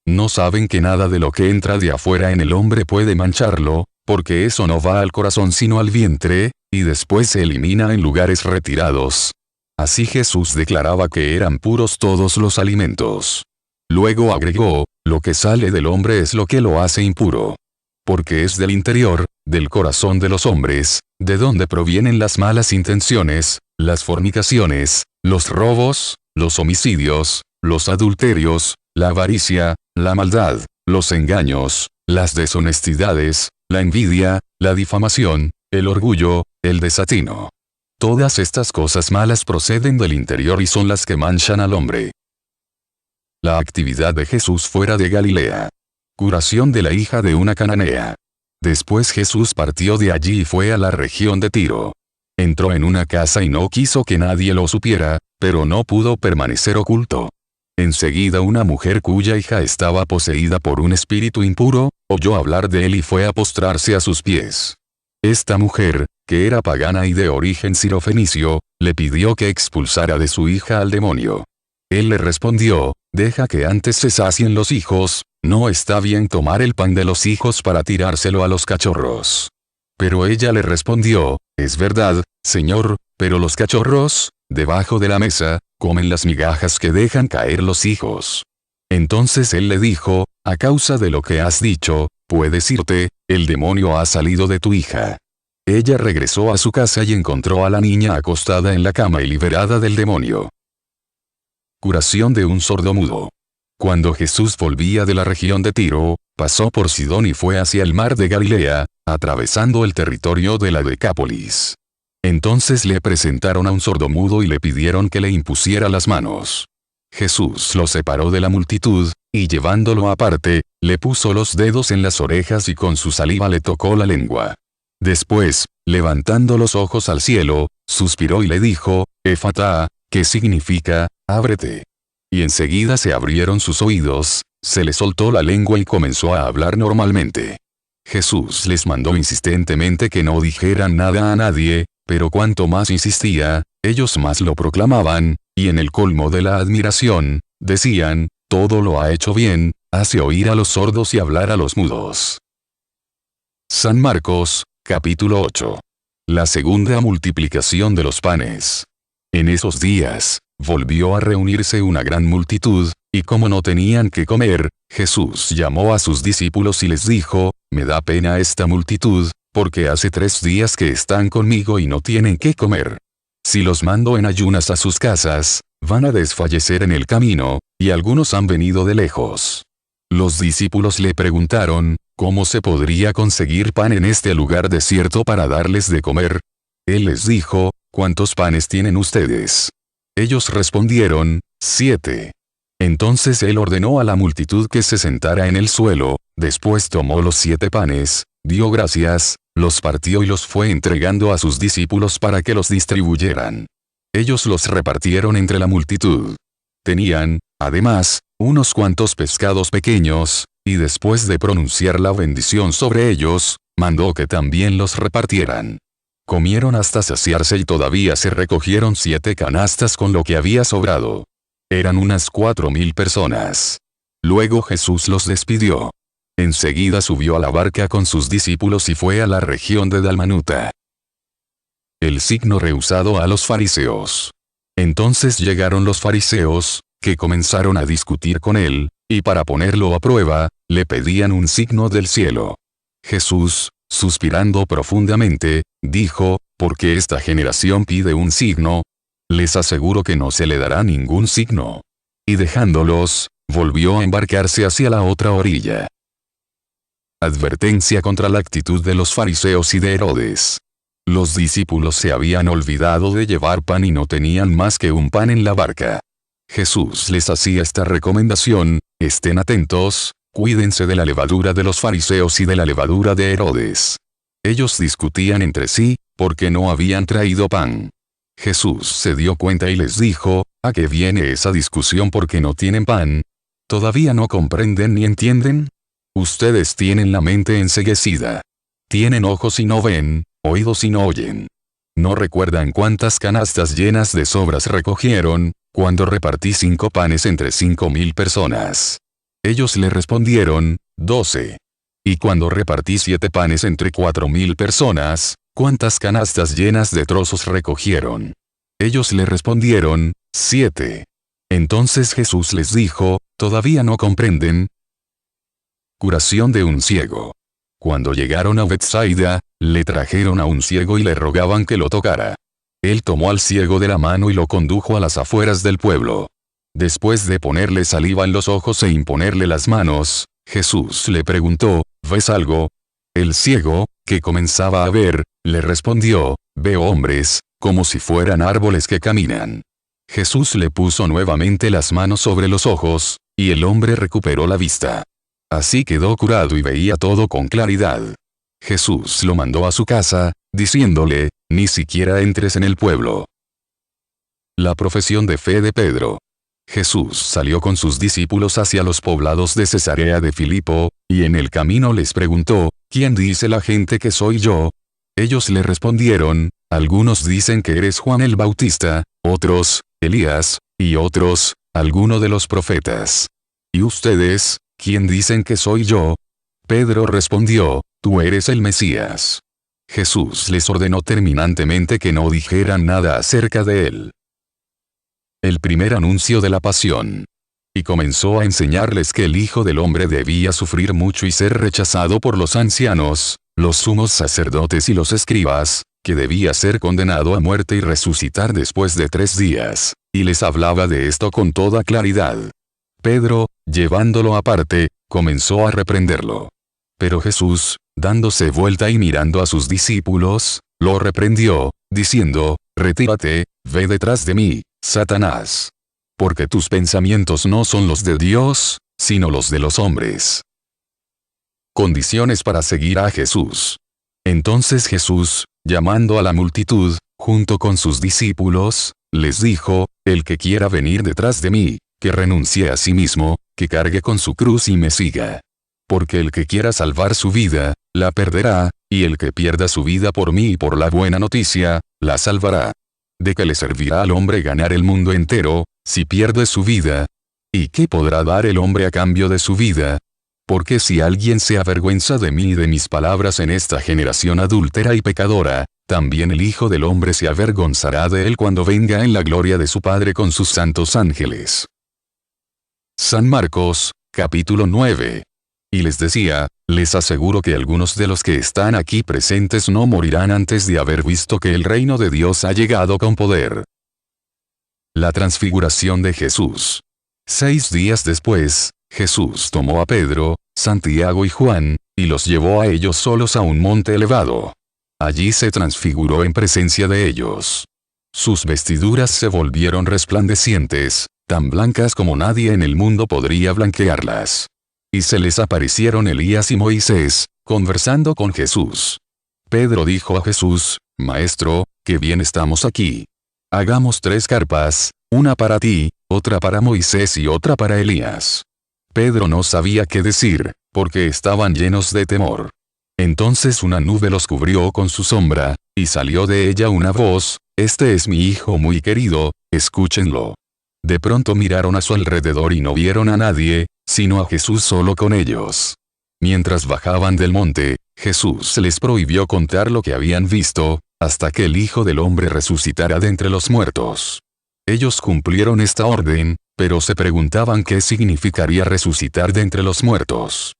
No saben que nada de lo que entra de afuera en el hombre puede mancharlo, porque eso no va al corazón sino al vientre, y después se elimina en lugares retirados. Así Jesús declaraba que eran puros todos los alimentos. Luego agregó, lo que sale del hombre es lo que lo hace impuro. Porque es del interior, del corazón de los hombres, de donde provienen las malas intenciones, las fornicaciones, los robos, los homicidios, los adulterios, la avaricia, la maldad, los engaños, las deshonestidades, la envidia, la difamación, el orgullo, el desatino. Todas estas cosas malas proceden del interior y son las que manchan al hombre. La actividad de Jesús fuera de Galilea. Curación de la hija de una cananea. Después Jesús partió de allí y fue a la región de Tiro. Entró en una casa y no quiso que nadie lo supiera, pero no pudo permanecer oculto. Enseguida una mujer cuya hija estaba poseída por un espíritu impuro, oyó hablar de él y fue a postrarse a sus pies. Esta mujer, que era pagana y de origen sirofenicio, le pidió que expulsara de su hija al demonio. Él le respondió, deja que antes se sacien los hijos, no está bien tomar el pan de los hijos para tirárselo a los cachorros. Pero ella le respondió, es verdad, Señor, pero los cachorros, debajo de la mesa, comen las migajas que dejan caer los hijos. Entonces él le dijo, a causa de lo que has dicho, puedes irte, el demonio ha salido de tu hija. Ella regresó a su casa y encontró a la niña acostada en la cama y liberada del demonio. Curación de un sordomudo. Cuando Jesús volvía de la región de Tiro, pasó por Sidón y fue hacia el mar de Galilea, atravesando el territorio de la Decápolis. Entonces le presentaron a un sordomudo y le pidieron que le impusiera las manos. Jesús lo separó de la multitud, y llevándolo aparte, le puso los dedos en las orejas y con su saliva le tocó la lengua. Después, levantando los ojos al cielo, suspiró y le dijo, Efatá, que significa, ábrete. Y enseguida se abrieron sus oídos, se le soltó la lengua y comenzó a hablar normalmente. Jesús les mandó insistentemente que no dijeran nada a nadie, pero cuanto más insistía, ellos más lo proclamaban, y en el colmo de la admiración, decían, todo lo ha hecho bien, hace oír a los sordos y hablar a los mudos. San Marcos, capítulo 8. La segunda multiplicación de los panes. En esos días, volvió a reunirse una gran multitud, y como no tenían que comer, Jesús llamó a sus discípulos y les dijo, me da pena esta multitud, porque hace 3 días que están conmigo y no tienen que comer. Si los mando en ayunas a sus casas, van a desfallecer en el camino, y algunos han venido de lejos. Los discípulos le preguntaron, ¿cómo se podría conseguir pan en este lugar desierto para darles de comer? Él les dijo, ¿cuántos panes tienen ustedes? Ellos respondieron, 7. Entonces él ordenó a la multitud que se sentara en el suelo, después tomó los 7 panes, dio gracias, los partió y los fue entregando a sus discípulos para que los distribuyeran. Ellos los repartieron entre la multitud. Tenían, además, unos cuantos pescados pequeños, y después de pronunciar la bendición sobre ellos, mandó que también los repartieran. Comieron hasta saciarse y todavía se recogieron 7 canastas con lo que había sobrado. Eran unas 4.000 personas. Luego Jesús los despidió. Enseguida subió a la barca con sus discípulos y fue a la región de Dalmanuta. El signo rehusado a los fariseos. Entonces llegaron los fariseos, que comenzaron a discutir con él, y para ponerlo a prueba, le pedían un signo del cielo. Jesús, suspirando profundamente, dijo, ¿por qué esta generación pide un signo? Les aseguro que no se le dará ningún signo. Y dejándolos, volvió a embarcarse hacia la otra orilla. Advertencia contra la actitud de los fariseos y de Herodes. Los discípulos se habían olvidado de llevar pan y no tenían más que un pan en la barca. Jesús les hacía esta recomendación, estén atentos, cuídense de la levadura de los fariseos y de la levadura de Herodes. Ellos discutían entre sí, porque no habían traído pan. Jesús se dio cuenta y les dijo, ¿a qué viene esa discusión porque no tienen pan? ¿Todavía no comprenden ni entienden? Ustedes tienen la mente enceguecida. Tienen ojos y no ven, oídos y no oyen. ¿No recuerdan cuántas canastas llenas de sobras recogieron, cuando repartí 5 panes entre 5.000 personas? Ellos le respondieron, 12. Y cuando repartí 7 panes entre 4.000 personas, ¿cuántas canastas llenas de trozos recogieron? Ellos le respondieron, 7. Entonces Jesús les dijo, ¿todavía no comprenden? Curación de un ciego. Cuando llegaron a Betsaida, le trajeron a un ciego y le rogaban que lo tocara. Él tomó al ciego de la mano y lo condujo a las afueras del pueblo. Después de ponerle saliva en los ojos e imponerle las manos, Jesús le preguntó, ¿ves algo? El ciego, que comenzaba a ver, le respondió, veo hombres, como si fueran árboles que caminan. Jesús le puso nuevamente las manos sobre los ojos, y el hombre recuperó la vista. Así quedó curado y veía todo con claridad. Jesús lo mandó a su casa, diciéndole, ni siquiera entres en el pueblo. La profesión de fe de Pedro. Jesús salió con sus discípulos hacia los poblados de Cesarea de Filipo, y en el camino les preguntó, ¿quién dice la gente que soy yo? Ellos le respondieron, algunos dicen que eres Juan el Bautista, otros, Elías, y otros, alguno de los profetas. ¿Y ustedes, quién dicen que soy yo? Pedro respondió, tú eres el Mesías. Jesús les ordenó terminantemente que no dijeran nada acerca de él. El primer anuncio de la pasión. Y comenzó a enseñarles que el Hijo del Hombre debía sufrir mucho y ser rechazado por los ancianos, los sumos sacerdotes y los escribas, que debía ser condenado a muerte y resucitar después de 3 días, y les hablaba de esto con toda claridad. Pedro, llevándolo aparte, comenzó a reprenderlo. Pero Jesús, dándose vuelta y mirando a sus discípulos, lo reprendió, diciendo, retírate, ve detrás de mí, Satanás. Porque tus pensamientos no son los de Dios, sino los de los hombres. Condiciones para seguir a Jesús. Entonces Jesús, llamando a la multitud, junto con sus discípulos, les dijo, el que quiera venir detrás de mí, que renuncie a sí mismo, que cargue con su cruz y me siga. Porque el que quiera salvar su vida, la perderá, y el que pierda su vida por mí y por la buena noticia, la salvará. ¿De qué le servirá al hombre ganar el mundo entero, si pierde su vida? ¿Y qué podrá dar el hombre a cambio de su vida? Porque si alguien se avergüenza de mí y de mis palabras en esta generación adúltera y pecadora, también el Hijo del Hombre se avergonzará de él cuando venga en la gloria de su Padre con sus santos ángeles. San Marcos, capítulo 9. Y les decía, les aseguro que algunos de los que están aquí presentes no morirán antes de haber visto que el reino de Dios ha llegado con poder. La transfiguración de Jesús. 6 días después, Jesús tomó a Pedro, Santiago y Juan, y los llevó a ellos solos a un monte elevado. Allí se transfiguró en presencia de ellos. Sus vestiduras se volvieron resplandecientes, tan blancas como nadie en el mundo podría blanquearlas. Y se les aparecieron Elías y Moisés, conversando con Jesús. Pedro dijo a Jesús, Maestro, qué bien estamos aquí. Hagamos 3 carpas, una para ti, otra para Moisés y otra para Elías. Pedro no sabía qué decir, porque estaban llenos de temor. Entonces una nube los cubrió con su sombra, y salió de ella una voz, Este es mi hijo muy querido, escúchenlo. De pronto miraron a su alrededor y no vieron a nadie, sino a Jesús solo con ellos. Mientras bajaban del monte, Jesús les prohibió contar lo que habían visto, hasta que el Hijo del Hombre resucitara de entre los muertos. Ellos cumplieron esta orden, pero se preguntaban qué significaría resucitar de entre los muertos.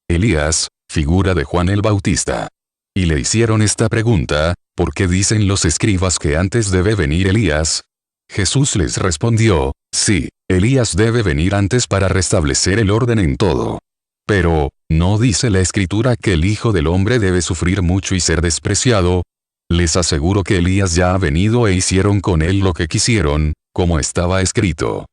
Elías, figura de Juan el Bautista. Y le hicieron esta pregunta, ¿por qué dicen los escribas que antes debe venir Elías? Jesús les respondió, sí, Elías debe venir antes para restablecer el orden en todo. Pero, ¿no dice la Escritura que el Hijo del Hombre debe sufrir mucho y ser despreciado? Les aseguro que Elías ya ha venido e hicieron con él lo que quisieron, como estaba escrito.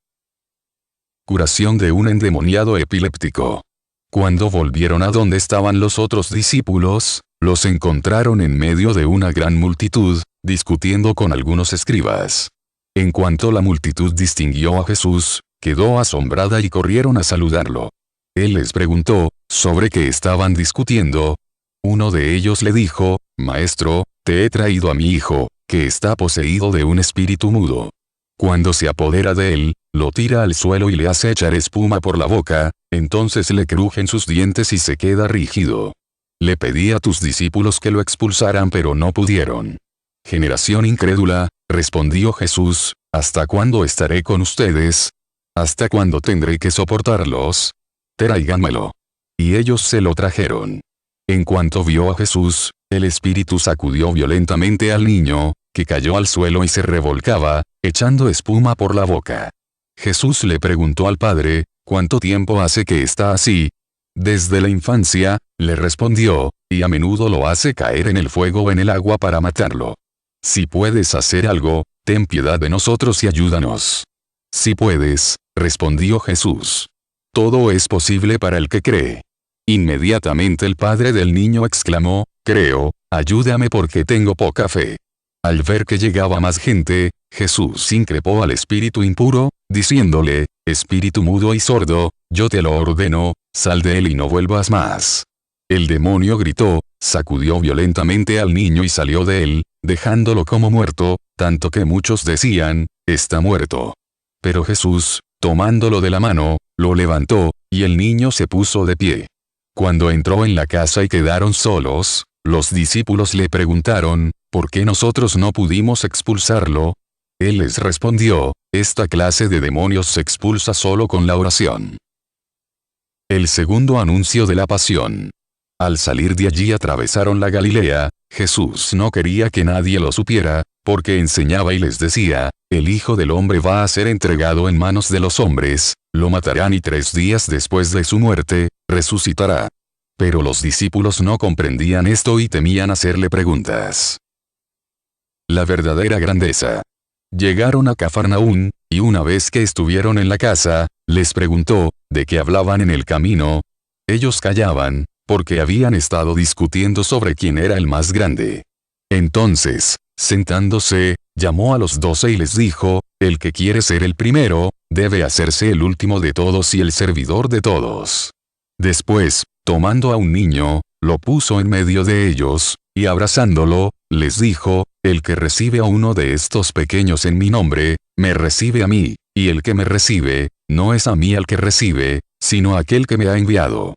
Curación de un endemoniado epiléptico. Cuando volvieron a donde estaban los otros discípulos, los encontraron en medio de una gran multitud, discutiendo con algunos escribas. En cuanto la multitud distinguió a Jesús, quedó asombrada y corrieron a saludarlo. Él les preguntó, ¿sobre qué estaban discutiendo? Uno de ellos le dijo, Maestro, te he traído a mi hijo, que está poseído de un espíritu mudo. Cuando se apodera de él, lo tira al suelo y le hace echar espuma por la boca, entonces le crujen sus dientes y se queda rígido. Le pedí a tus discípulos que lo expulsaran pero no pudieron. Generación incrédula, respondió Jesús, ¿hasta cuándo estaré con ustedes? ¿Hasta cuándo tendré que soportarlos? Tráiganmelo. Y ellos se lo trajeron. En cuanto vio a Jesús, el espíritu sacudió violentamente al niño, que cayó al suelo y se revolcaba, echando espuma por la boca. Jesús le preguntó al padre, ¿Cuánto tiempo hace que está así? Desde la infancia, le respondió, y a menudo lo hace caer en el fuego o en el agua para matarlo. Si puedes hacer algo, ten piedad de nosotros y ayúdanos. Si puedes, respondió Jesús. Todo es posible para el que cree. Inmediatamente el padre del niño exclamó, creo, ayúdame porque tengo poca fe. Al ver que llegaba más gente, Jesús increpó al espíritu impuro, diciéndole, espíritu mudo y sordo, yo te lo ordeno, sal de él y no vuelvas más. El demonio gritó, sacudió violentamente al niño y salió de él, dejándolo como muerto, tanto que muchos decían, está muerto. Pero Jesús, tomándolo de la mano, lo levantó, y el niño se puso de pie. Cuando entró en la casa y quedaron solos, los discípulos le preguntaron, ¿por qué nosotros no pudimos expulsarlo? Él les respondió, esta clase de demonios se expulsa solo con la oración. El segundo anuncio de la pasión. Al salir de allí atravesaron la Galilea. Jesús no quería que nadie lo supiera, porque enseñaba y les decía, el Hijo del Hombre va a ser entregado en manos de los hombres, lo matarán y 3 días después de su muerte, resucitará. Pero los discípulos no comprendían esto y temían hacerle preguntas. La verdadera grandeza. Llegaron a Cafarnaún, y una vez que estuvieron en la casa, les preguntó, ¿de qué hablaban en el camino? Ellos callaban, porque habían estado discutiendo sobre quién era el más grande. Entonces, sentándose, llamó a los 12 y les dijo, el que quiere ser el primero, debe hacerse el último de todos y el servidor de todos. Después, tomando a un niño, lo puso en medio de ellos, y abrazándolo, les dijo, el que recibe a uno de estos pequeños en mi nombre, me recibe a mí, y el que me recibe, no es a mí el que recibe, sino a aquel que me ha enviado.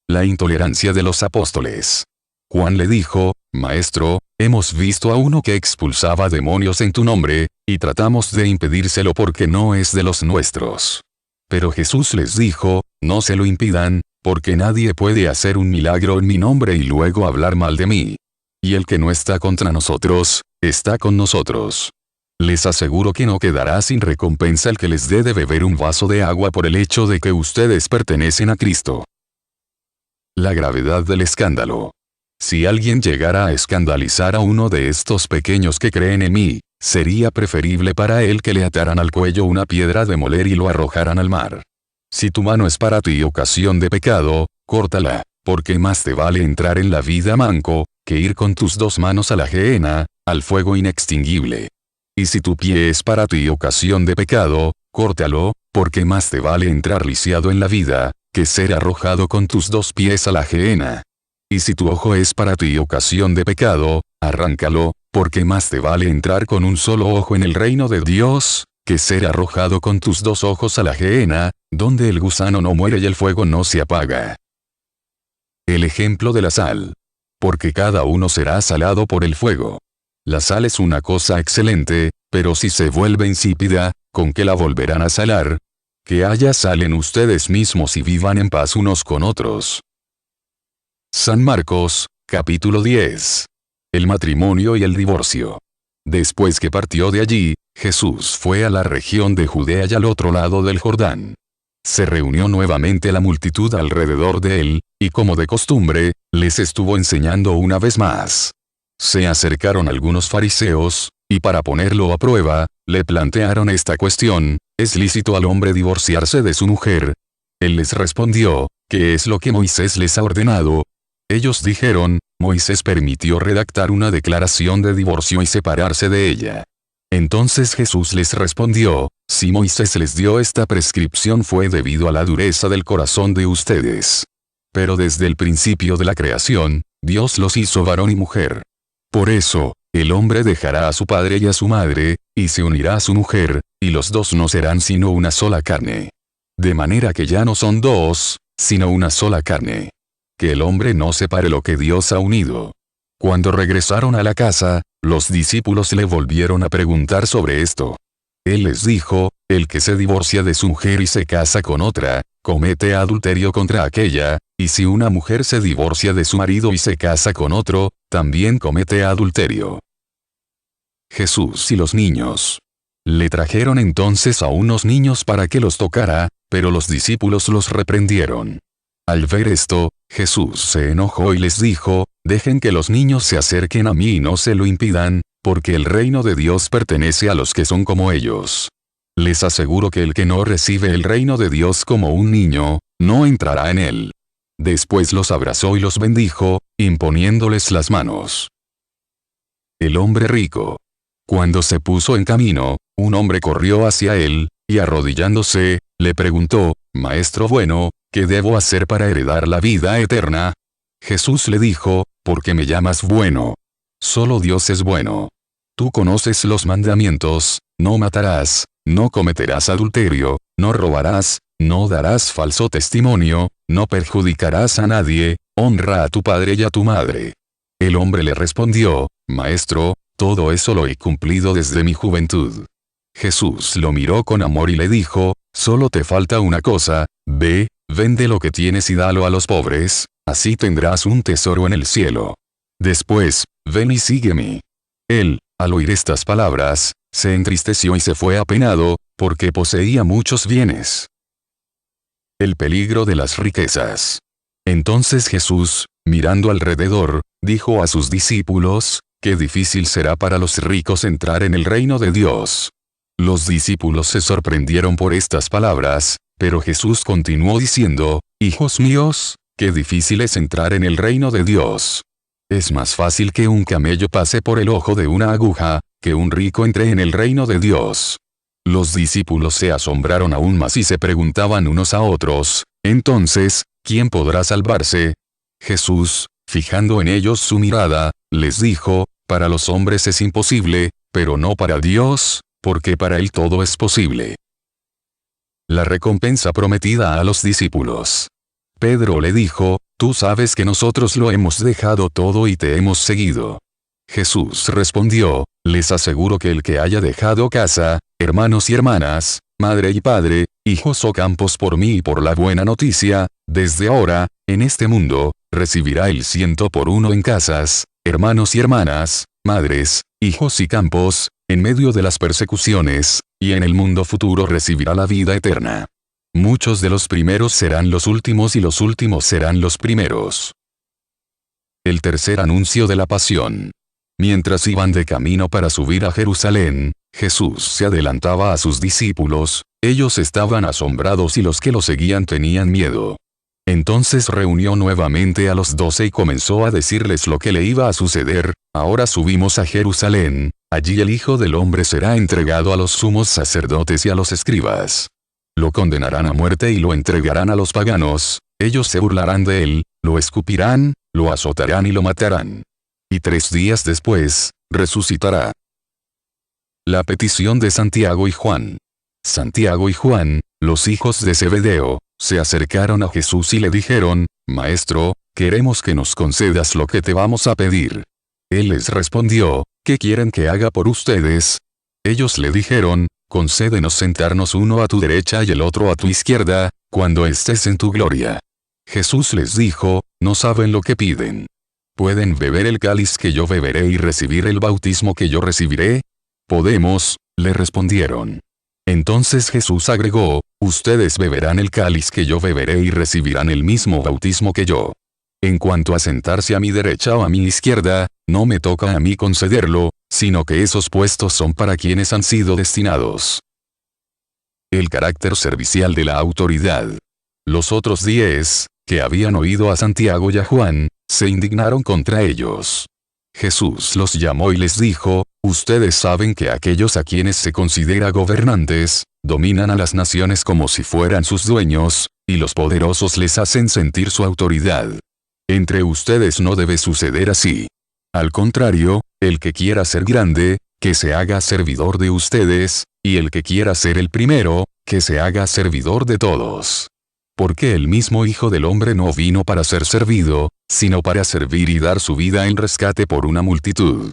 La intolerancia de los apóstoles. Juan le dijo, Maestro, hemos visto a uno que expulsaba demonios en tu nombre, y tratamos de impedírselo porque no es de los nuestros. Pero Jesús les dijo, no se lo impidan, porque nadie puede hacer un milagro en mi nombre y luego hablar mal de mí. Y el que no está contra nosotros, está con nosotros. Les aseguro que no quedará sin recompensa el que les dé de beber un vaso de agua por el hecho de que ustedes pertenecen a Cristo. La gravedad del escándalo. Si alguien llegara a escandalizar a uno de estos pequeños que creen en mí, sería preferible para él que le ataran al cuello una piedra de moler y lo arrojaran al mar. Si tu mano es para ti ocasión de pecado, córtala, porque más te vale entrar en la vida manco, que ir con tus 2 manos a la gehenna, al fuego inextinguible. Y si tu pie es para ti ocasión de pecado, córtalo, porque más te vale entrar lisiado en la vida, que ser arrojado con tus 2 pies a la gehenna. Y si tu ojo es para ti ocasión de pecado, arráncalo, porque más te vale entrar con un solo ojo en el reino de Dios, que ser arrojado con tus 2 ojos a la gehenna, donde el gusano no muere y el fuego no se apaga. El ejemplo de la sal. Porque cada uno será salado por el fuego. La sal es una cosa excelente, pero si se vuelve insípida, ¿con qué la volverán a salar? Que haya sal en ustedes mismos y vivan en paz unos con otros. San Marcos, capítulo 10. El matrimonio y el divorcio. Después que partió de allí, Jesús fue a la región de Judea y al otro lado del Jordán. Se reunió nuevamente la multitud alrededor de él, y como de costumbre, les estuvo enseñando una vez más. Se acercaron algunos fariseos, y para ponerlo a prueba, le plantearon esta cuestión, ¿es lícito al hombre divorciarse de su mujer? Él les respondió, ¿qué es lo que Moisés les ha ordenado? Ellos dijeron, Moisés permitió redactar una declaración de divorcio y separarse de ella. Entonces Jesús les respondió, si Moisés les dio esta prescripción fue debido a la dureza del corazón de ustedes. Pero desde el principio de la creación, Dios los hizo varón y mujer. Por eso, el hombre dejará a su padre y a su madre, y se unirá a su mujer, y los 2 no serán sino una sola carne. De manera que ya no son 2, sino una sola carne. Que el hombre no separe lo que Dios ha unido. Cuando regresaron a la casa, los discípulos le volvieron a preguntar sobre esto. Él les dijo, el que se divorcia de su mujer y se casa con otra, comete adulterio contra aquella, y si una mujer se divorcia de su marido y se casa con otro, también comete adulterio. Jesús y los niños. Le trajeron entonces a unos niños para que los tocara, pero los discípulos los reprendieron. Al ver esto, Jesús se enojó y les dijo, dejen que los niños se acerquen a mí y no se lo impidan, porque el reino de Dios pertenece a los que son como ellos. Les aseguro que el que no recibe el reino de Dios como un niño, no entrará en él. Después los abrazó y los bendijo, imponiéndoles las manos. El hombre rico. Cuando se puso en camino, un hombre corrió hacia él, y arrodillándose, le preguntó, Maestro bueno, ¿qué debo hacer para heredar la vida eterna? Jesús le dijo, ¿por qué me llamas bueno? Solo Dios es bueno. Tú conoces los mandamientos, no matarás, no cometerás adulterio, no robarás, no darás falso testimonio, no perjudicarás a nadie, honra a tu padre y a tu madre. El hombre le respondió, Maestro, todo eso lo he cumplido desde mi juventud. Jesús lo miró con amor y le dijo, solo te falta una cosa, ve, vende lo que tienes y dalo a los pobres, así tendrás un tesoro en el cielo. Después, ven y sígueme. Él, al oír estas palabras, se entristeció y se fue apenado, porque poseía muchos bienes. El peligro de las riquezas. Entonces Jesús, mirando alrededor, dijo a sus discípulos, qué difícil será para los ricos entrar en el reino de Dios. Los discípulos se sorprendieron por estas palabras, pero Jesús continuó diciendo, hijos míos, qué difícil es entrar en el reino de Dios. Es más fácil que un camello pase por el ojo de una aguja, que un rico entre en el reino de Dios. Los discípulos se asombraron aún más y se preguntaban unos a otros, entonces, ¿quién podrá salvarse? Jesús, fijando en ellos su mirada, les dijo, para los hombres es imposible, pero no para Dios, porque para Él todo es posible. La recompensa prometida a los discípulos. Pedro le dijo, tú sabes que nosotros lo hemos dejado todo y te hemos seguido. Jesús respondió, les aseguro que el que haya dejado casa, hermanos y hermanas, madre y padre, hijos o campos por mí y por la buena noticia, desde ahora, en este mundo, recibirá el 100 por 1 en casas, hermanos y hermanas, madres, hijos y campos, en medio de las persecuciones, y en el mundo futuro recibirá la vida eterna. Muchos de los primeros serán los últimos y los últimos serán los primeros. El tercer anuncio de la pasión. Mientras iban de camino para subir a Jerusalén, Jesús se adelantaba a sus discípulos, ellos estaban asombrados y los que lo seguían tenían miedo. Entonces reunió nuevamente a los 12 y comenzó a decirles lo que le iba a suceder, ahora subimos a Jerusalén, allí el Hijo del Hombre será entregado a los sumos sacerdotes y a los escribas. Lo condenarán a muerte y lo entregarán a los paganos, ellos se burlarán de él, lo escupirán, lo azotarán y lo matarán. Y 3 días después, resucitará. La petición de Santiago y Juan. Santiago y Juan, los hijos de Zebedeo, se acercaron a Jesús y le dijeron, Maestro, queremos que nos concedas lo que te vamos a pedir. Él les respondió, ¿qué quieren que haga por ustedes? Ellos le dijeron, concédenos sentarnos uno a tu derecha y el otro a tu izquierda, cuando estés en tu gloria. Jesús les dijo, no saben lo que piden. ¿Pueden beber el cáliz que yo beberé y recibir el bautismo que yo recibiré? Podemos, le respondieron. Entonces Jesús agregó, ustedes beberán el cáliz que yo beberé y recibirán el mismo bautismo que yo. En cuanto a sentarse a mi derecha o a mi izquierda, no me toca a mí concederlo, sino que esos puestos son para quienes han sido destinados. El carácter servicial de la autoridad. Los otros 10, que habían oído a Santiago y a Juan, se indignaron contra ellos. Jesús los llamó y les dijo, ustedes saben que aquellos a quienes se considera gobernantes, dominan a las naciones como si fueran sus dueños, y los poderosos les hacen sentir su autoridad. Entre ustedes no debe suceder así. Al contrario, el que quiera ser grande, que se haga servidor de ustedes, y el que quiera ser el primero, que se haga servidor de todos. Porque el mismo Hijo del Hombre no vino para ser servido, sino para servir y dar su vida en rescate por una multitud.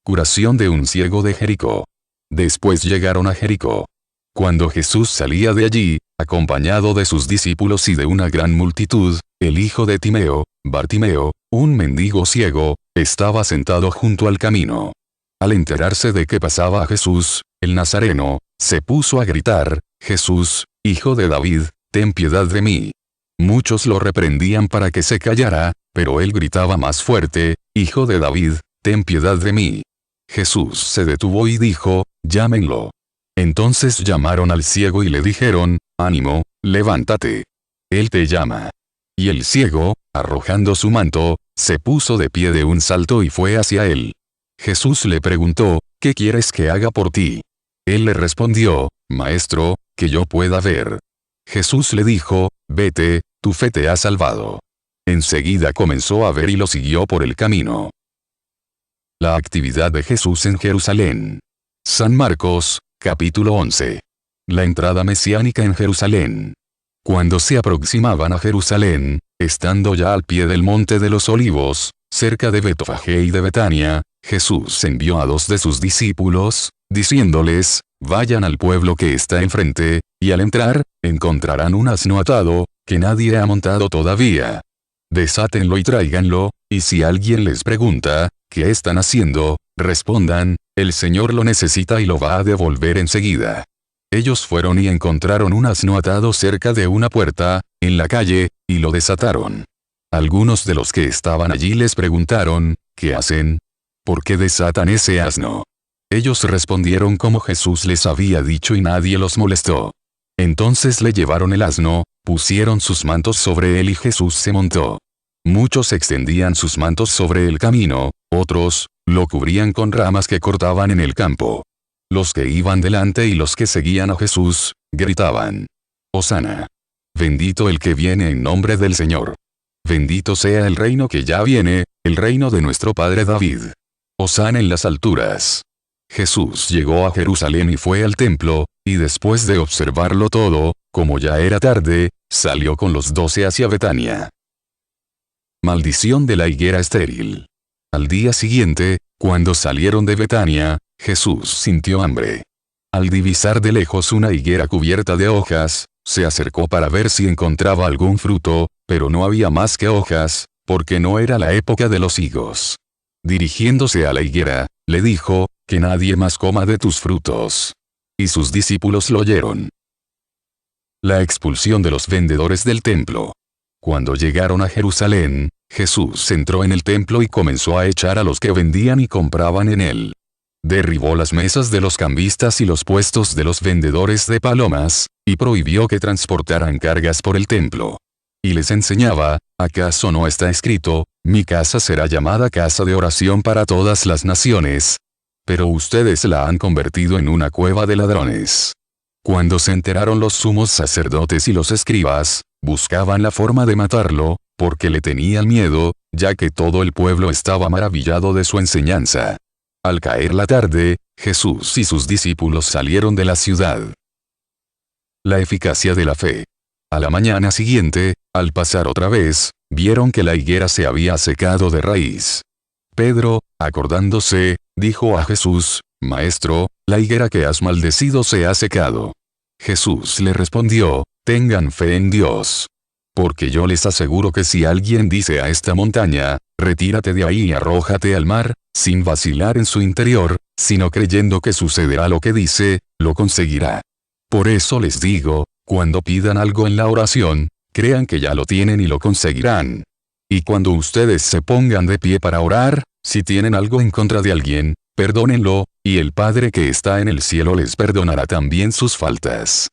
Curación de un ciego de Jericó. Después llegaron a Jericó. Cuando Jesús salía de allí, acompañado de sus discípulos y de una gran multitud, el hijo de Timeo, Bartimeo, un mendigo ciego, estaba sentado junto al camino. Al enterarse de que pasaba a Jesús, el Nazareno, se puso a gritar, Jesús, Hijo de David, ten piedad de mí. Muchos lo reprendían para que se callara, pero él gritaba más fuerte, Hijo de David, ten piedad de mí. Jesús se detuvo y dijo, llámenlo. Entonces llamaron al ciego y le dijeron, ánimo, levántate. Él te llama. Y el ciego, arrojando su manto, se puso de pie de un salto y fue hacia él. Jesús le preguntó, ¿qué quieres que haga por ti? Él le respondió, Maestro, que yo pueda ver. Jesús le dijo, vete, tu fe te ha salvado. Enseguida comenzó a ver y lo siguió por el camino. La actividad de Jesús en Jerusalén. San Marcos, capítulo 11. La entrada mesiánica en Jerusalén. Cuando se aproximaban a Jerusalén, estando ya al pie del monte de los olivos, cerca de Betfagé y de Betania, Jesús envió a 2 de sus discípulos, diciéndoles, vayan al pueblo que está enfrente, y al entrar, encontrarán un asno atado, que nadie ha montado todavía. Desátenlo y tráiganlo, y si alguien les pregunta, ¿qué están haciendo?, respondan, el Señor lo necesita y lo va a devolver enseguida. Ellos fueron y encontraron un asno atado cerca de una puerta, en la calle, y lo desataron. Algunos de los que estaban allí les preguntaron, ¿qué hacen? ¿Por qué desatan ese asno? Ellos respondieron como Jesús les había dicho y nadie los molestó. Entonces le llevaron el asno, pusieron sus mantos sobre él y Jesús se montó. Muchos extendían sus mantos sobre el camino, otros, lo cubrían con ramas que cortaban en el campo. Los que iban delante y los que seguían a Jesús, gritaban, Hosana. Bendito el que viene en nombre del Señor. Bendito sea el reino que ya viene, el reino de nuestro Padre David. Hosana en las alturas. Jesús llegó a Jerusalén y fue al templo, y después de observarlo todo, como ya era tarde, salió con los 12 hacia Betania. Maldición de la higuera estéril. Al día siguiente, cuando salieron de Betania, Jesús sintió hambre. Al divisar de lejos una higuera cubierta de hojas, se acercó para ver si encontraba algún fruto, pero no había más que hojas, porque no era la época de los higos. Dirigiéndose a la higuera, le dijo, que nadie más coma de tus frutos. Y sus discípulos lo oyeron. La expulsión de los vendedores del templo. Cuando llegaron a Jerusalén, Jesús entró en el templo y comenzó a echar a los que vendían y compraban en él. Derribó las mesas de los cambistas y los puestos de los vendedores de palomas, y prohibió que transportaran cargas por el templo. Y les enseñaba, ¿acaso no está escrito, mi casa será llamada casa de oración para todas las naciones? Pero ustedes la han convertido en una cueva de ladrones. Cuando se enteraron los sumos sacerdotes y los escribas, buscaban la forma de matarlo, porque le tenían miedo, ya que todo el pueblo estaba maravillado de su enseñanza. Al caer la tarde, Jesús y sus discípulos salieron de la ciudad. La eficacia de la fe. A la mañana siguiente, al pasar otra vez, vieron que la higuera se había secado de raíz. Pedro, acordándose, dijo a Jesús, Maestro, la higuera que has maldecido se ha secado. Jesús le respondió, tengan fe en Dios. Porque yo les aseguro que si alguien dice a esta montaña, retírate de ahí y arrójate al mar, sin vacilar en su interior, sino creyendo que sucederá lo que dice, lo conseguirá. Por eso les digo, cuando pidan algo en la oración, crean que ya lo tienen y lo conseguirán. Y cuando ustedes se pongan de pie para orar, si tienen algo en contra de alguien, perdónenlo, y el Padre que está en el cielo les perdonará también sus faltas.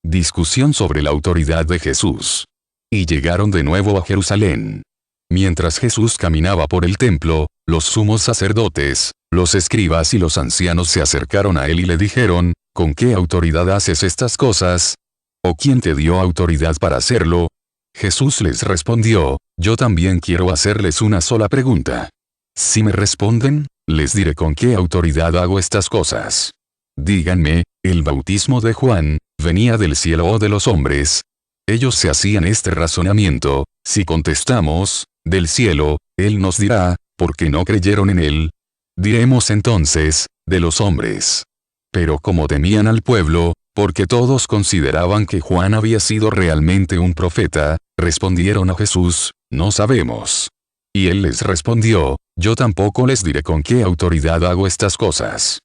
Discusión sobre la autoridad de Jesús. Y llegaron de nuevo a Jerusalén. Mientras Jesús caminaba por el templo, los sumos sacerdotes, los escribas y los ancianos se acercaron a él y le dijeron, ¿con qué autoridad haces estas cosas? ¿O quién te dio autoridad para hacerlo? Jesús les respondió, yo también quiero hacerles una sola pregunta. Si me responden, les diré con qué autoridad hago estas cosas. Díganme, ¿el bautismo de Juan venía del cielo o de los hombres? Ellos se hacían este razonamiento, si contestamos, del cielo, él nos dirá, ¿por qué no creyeron en él? Diremos entonces, de los hombres. Pero como temían al pueblo, porque todos consideraban que Juan había sido realmente un profeta, respondieron a Jesús, no sabemos. Y él les respondió, yo tampoco les diré con qué autoridad hago estas cosas.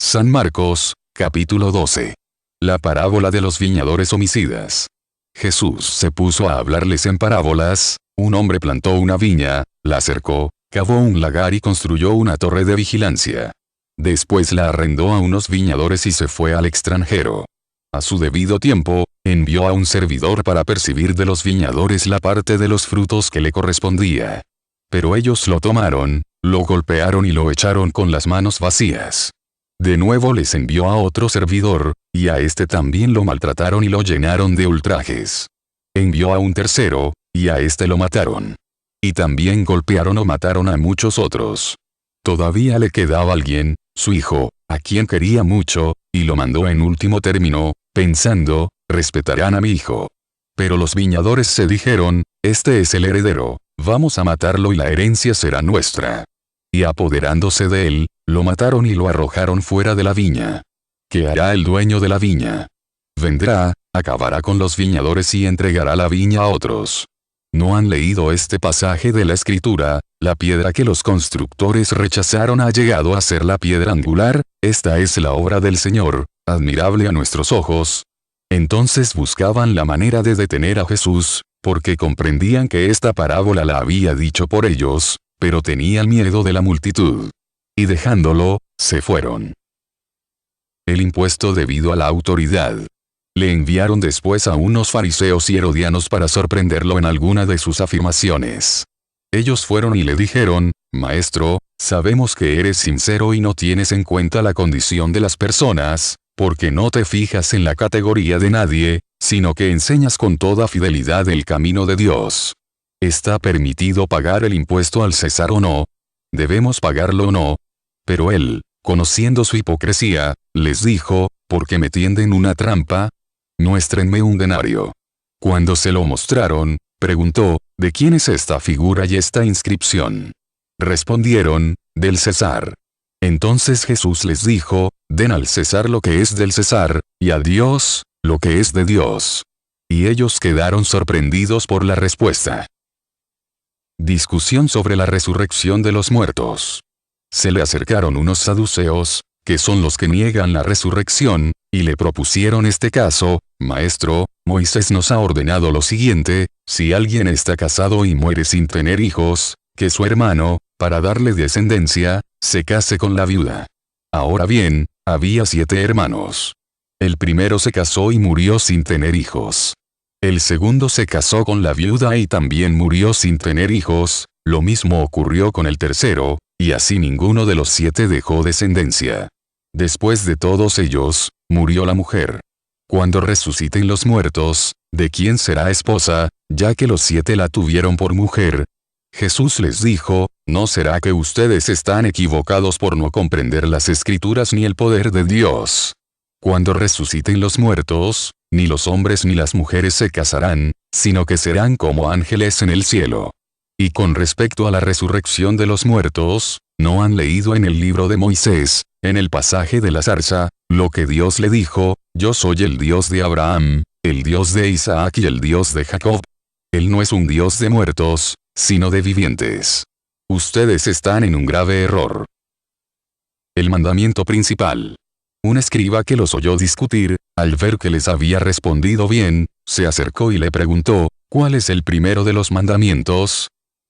San Marcos, capítulo 12. La parábola de los viñadores homicidas. Jesús se puso a hablarles en parábolas. Un hombre plantó una viña, la cercó, cavó un lagar y construyó una torre de vigilancia. Después la arrendó a unos viñadores y se fue al extranjero. A su debido tiempo, envió a un servidor para percibir de los viñadores la parte de los frutos que le correspondía. Pero ellos lo tomaron, lo golpearon y lo echaron con las manos vacías. De nuevo les envió a otro servidor, y a este también lo maltrataron y lo llenaron de ultrajes. Envió a un tercero, y a este lo mataron. Y también golpearon o mataron a muchos otros. Todavía le quedaba alguien, su hijo, a quien quería mucho, y lo mandó en último término, pensando, respetarán a mi hijo. Pero los viñadores se dijeron, este es el heredero, vamos a matarlo y la herencia será nuestra. Y apoderándose de él, lo mataron y lo arrojaron fuera de la viña. ¿Qué hará el dueño de la viña? Vendrá, acabará con los viñadores y entregará la viña a otros. ¿No han leído este pasaje de la Escritura? La piedra que los constructores rechazaron ha llegado a ser la piedra angular. Esta es la obra del Señor, admirable a nuestros ojos. Entonces buscaban la manera de detener a Jesús, porque comprendían que esta parábola la había dicho por ellos, pero tenían miedo de la multitud. Y dejándolo, se fueron. El impuesto debido a la autoridad. Le enviaron después a unos fariseos y herodianos para sorprenderlo en alguna de sus afirmaciones. Ellos fueron y le dijeron, Maestro, sabemos que eres sincero y no tienes en cuenta la condición de las personas, porque no te fijas en la categoría de nadie, sino que enseñas con toda fidelidad el camino de Dios. ¿Está permitido pagar el impuesto al César o no? ¿Debemos pagarlo o no? Pero él, conociendo su hipocresía, les dijo, ¿por qué me tienden una trampa? Muéstrenme un denario. Cuando se lo mostraron, preguntó, ¿de quién es esta figura y esta inscripción? Respondieron, del César. Entonces Jesús les dijo, den al César lo que es del César, y a Dios, lo que es de Dios. Y ellos quedaron sorprendidos por la respuesta. Discusión sobre la resurrección de los muertos. Se le acercaron unos saduceos, que son los que niegan la resurrección, y le propusieron este caso, Maestro, Moisés nos ha ordenado lo siguiente, si alguien está casado y muere sin tener hijos, que su hermano, para darle descendencia, se case con la viuda. Ahora bien, había 7 hermanos. El primero se casó y murió sin tener hijos. El segundo se casó con la viuda y también murió sin tener hijos, lo mismo ocurrió con el tercero, y así ninguno de los 7 dejó descendencia. Después de todos ellos, murió la mujer. Cuando resuciten los muertos, ¿de quién será esposa, ya que los 7 la tuvieron por mujer? Jesús les dijo, ¿no será que ustedes están equivocados por no comprender las Escrituras ni el poder de Dios? Cuando resuciten los muertos, ni los hombres ni las mujeres se casarán, sino que serán como ángeles en el cielo. Y con respecto a la resurrección de los muertos, ¿no han leído en el libro de Moisés, en el pasaje de la zarza, lo que Dios le dijo, yo soy el Dios de Abraham, el Dios de Isaac y el Dios de Jacob? Él no es un Dios de muertos, sino de vivientes. Ustedes están en un grave error. El mandamiento principal. Un escriba que los oyó discutir, al ver que les había respondido bien, se acercó y le preguntó, ¿cuál es el primero de los mandamientos?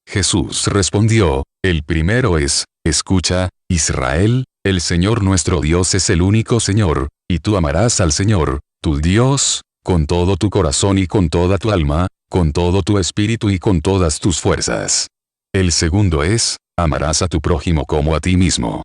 Jesús respondió, el primero es, escucha, Israel, el Señor nuestro Dios es el único Señor, y tú amarás al Señor, tu Dios, con todo tu corazón y con toda tu alma, con todo tu espíritu y con todas tus fuerzas. El segundo es, amarás a tu prójimo como a ti mismo.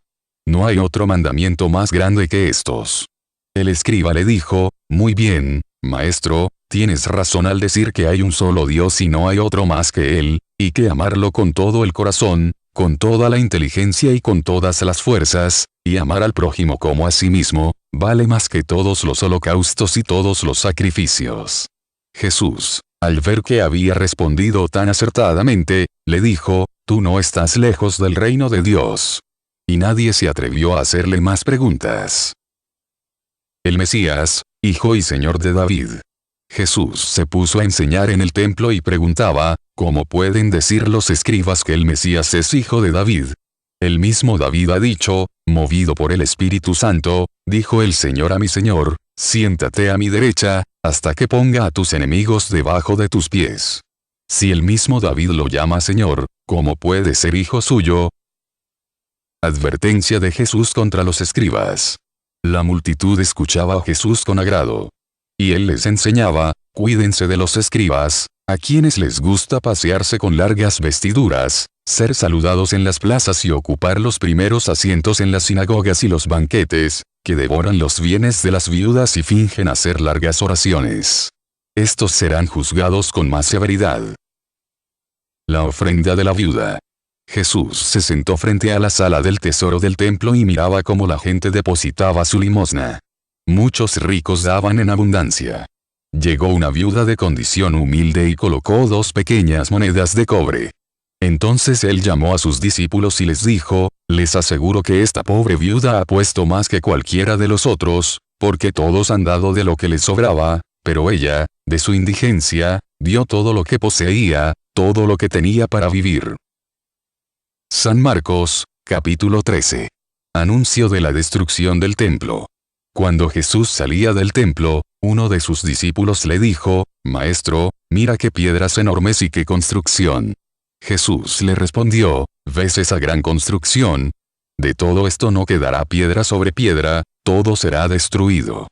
No hay otro mandamiento más grande que estos. El escriba le dijo, muy bien, maestro, tienes razón al decir que hay un solo Dios y no hay otro más que Él, y que amarlo con todo el corazón, con toda la inteligencia y con todas las fuerzas, y amar al prójimo como a sí mismo, vale más que todos los holocaustos y todos los sacrificios. Jesús, al ver que había respondido tan acertadamente, le dijo, tú no estás lejos del reino de Dios. Y nadie se atrevió a hacerle más preguntas. El Mesías, Hijo y Señor de David. Jesús se puso a enseñar en el templo y preguntaba, ¿cómo pueden decir los escribas que el Mesías es hijo de David? El mismo David ha dicho, movido por el Espíritu Santo, dijo el Señor a mi Señor, Siéntate a mi derecha, hasta que ponga a tus enemigos debajo de tus pies. Si el mismo David lo llama Señor, ¿cómo puede ser hijo suyo? Advertencia de Jesús contra los escribas. La multitud escuchaba a Jesús con agrado. Y él les enseñaba, cuídense de los escribas, a quienes les gusta pasearse con largas vestiduras, ser saludados en las plazas y ocupar los primeros asientos en las sinagogas y los banquetes, que devoran los bienes de las viudas y fingen hacer largas oraciones. Estos serán juzgados con más severidad. La ofrenda de la viuda. Jesús se sentó frente a la sala del tesoro del templo y miraba cómo la gente depositaba su limosna. Muchos ricos daban en abundancia. Llegó una viuda de condición humilde y colocó 2 pequeñas monedas de cobre. Entonces él llamó a sus discípulos y les dijo, les aseguro que esta pobre viuda ha puesto más que cualquiera de los otros, porque todos han dado de lo que les sobraba, pero ella, de su indigencia, dio todo lo que poseía, todo lo que tenía para vivir. San Marcos, capítulo 13. Anuncio de la destrucción del templo. Cuando Jesús salía del templo, uno de sus discípulos le dijo, Maestro, mira qué piedras enormes y qué construcción. Jesús le respondió, ¿ves esa gran construcción? De todo esto no quedará piedra sobre piedra, todo será destruido.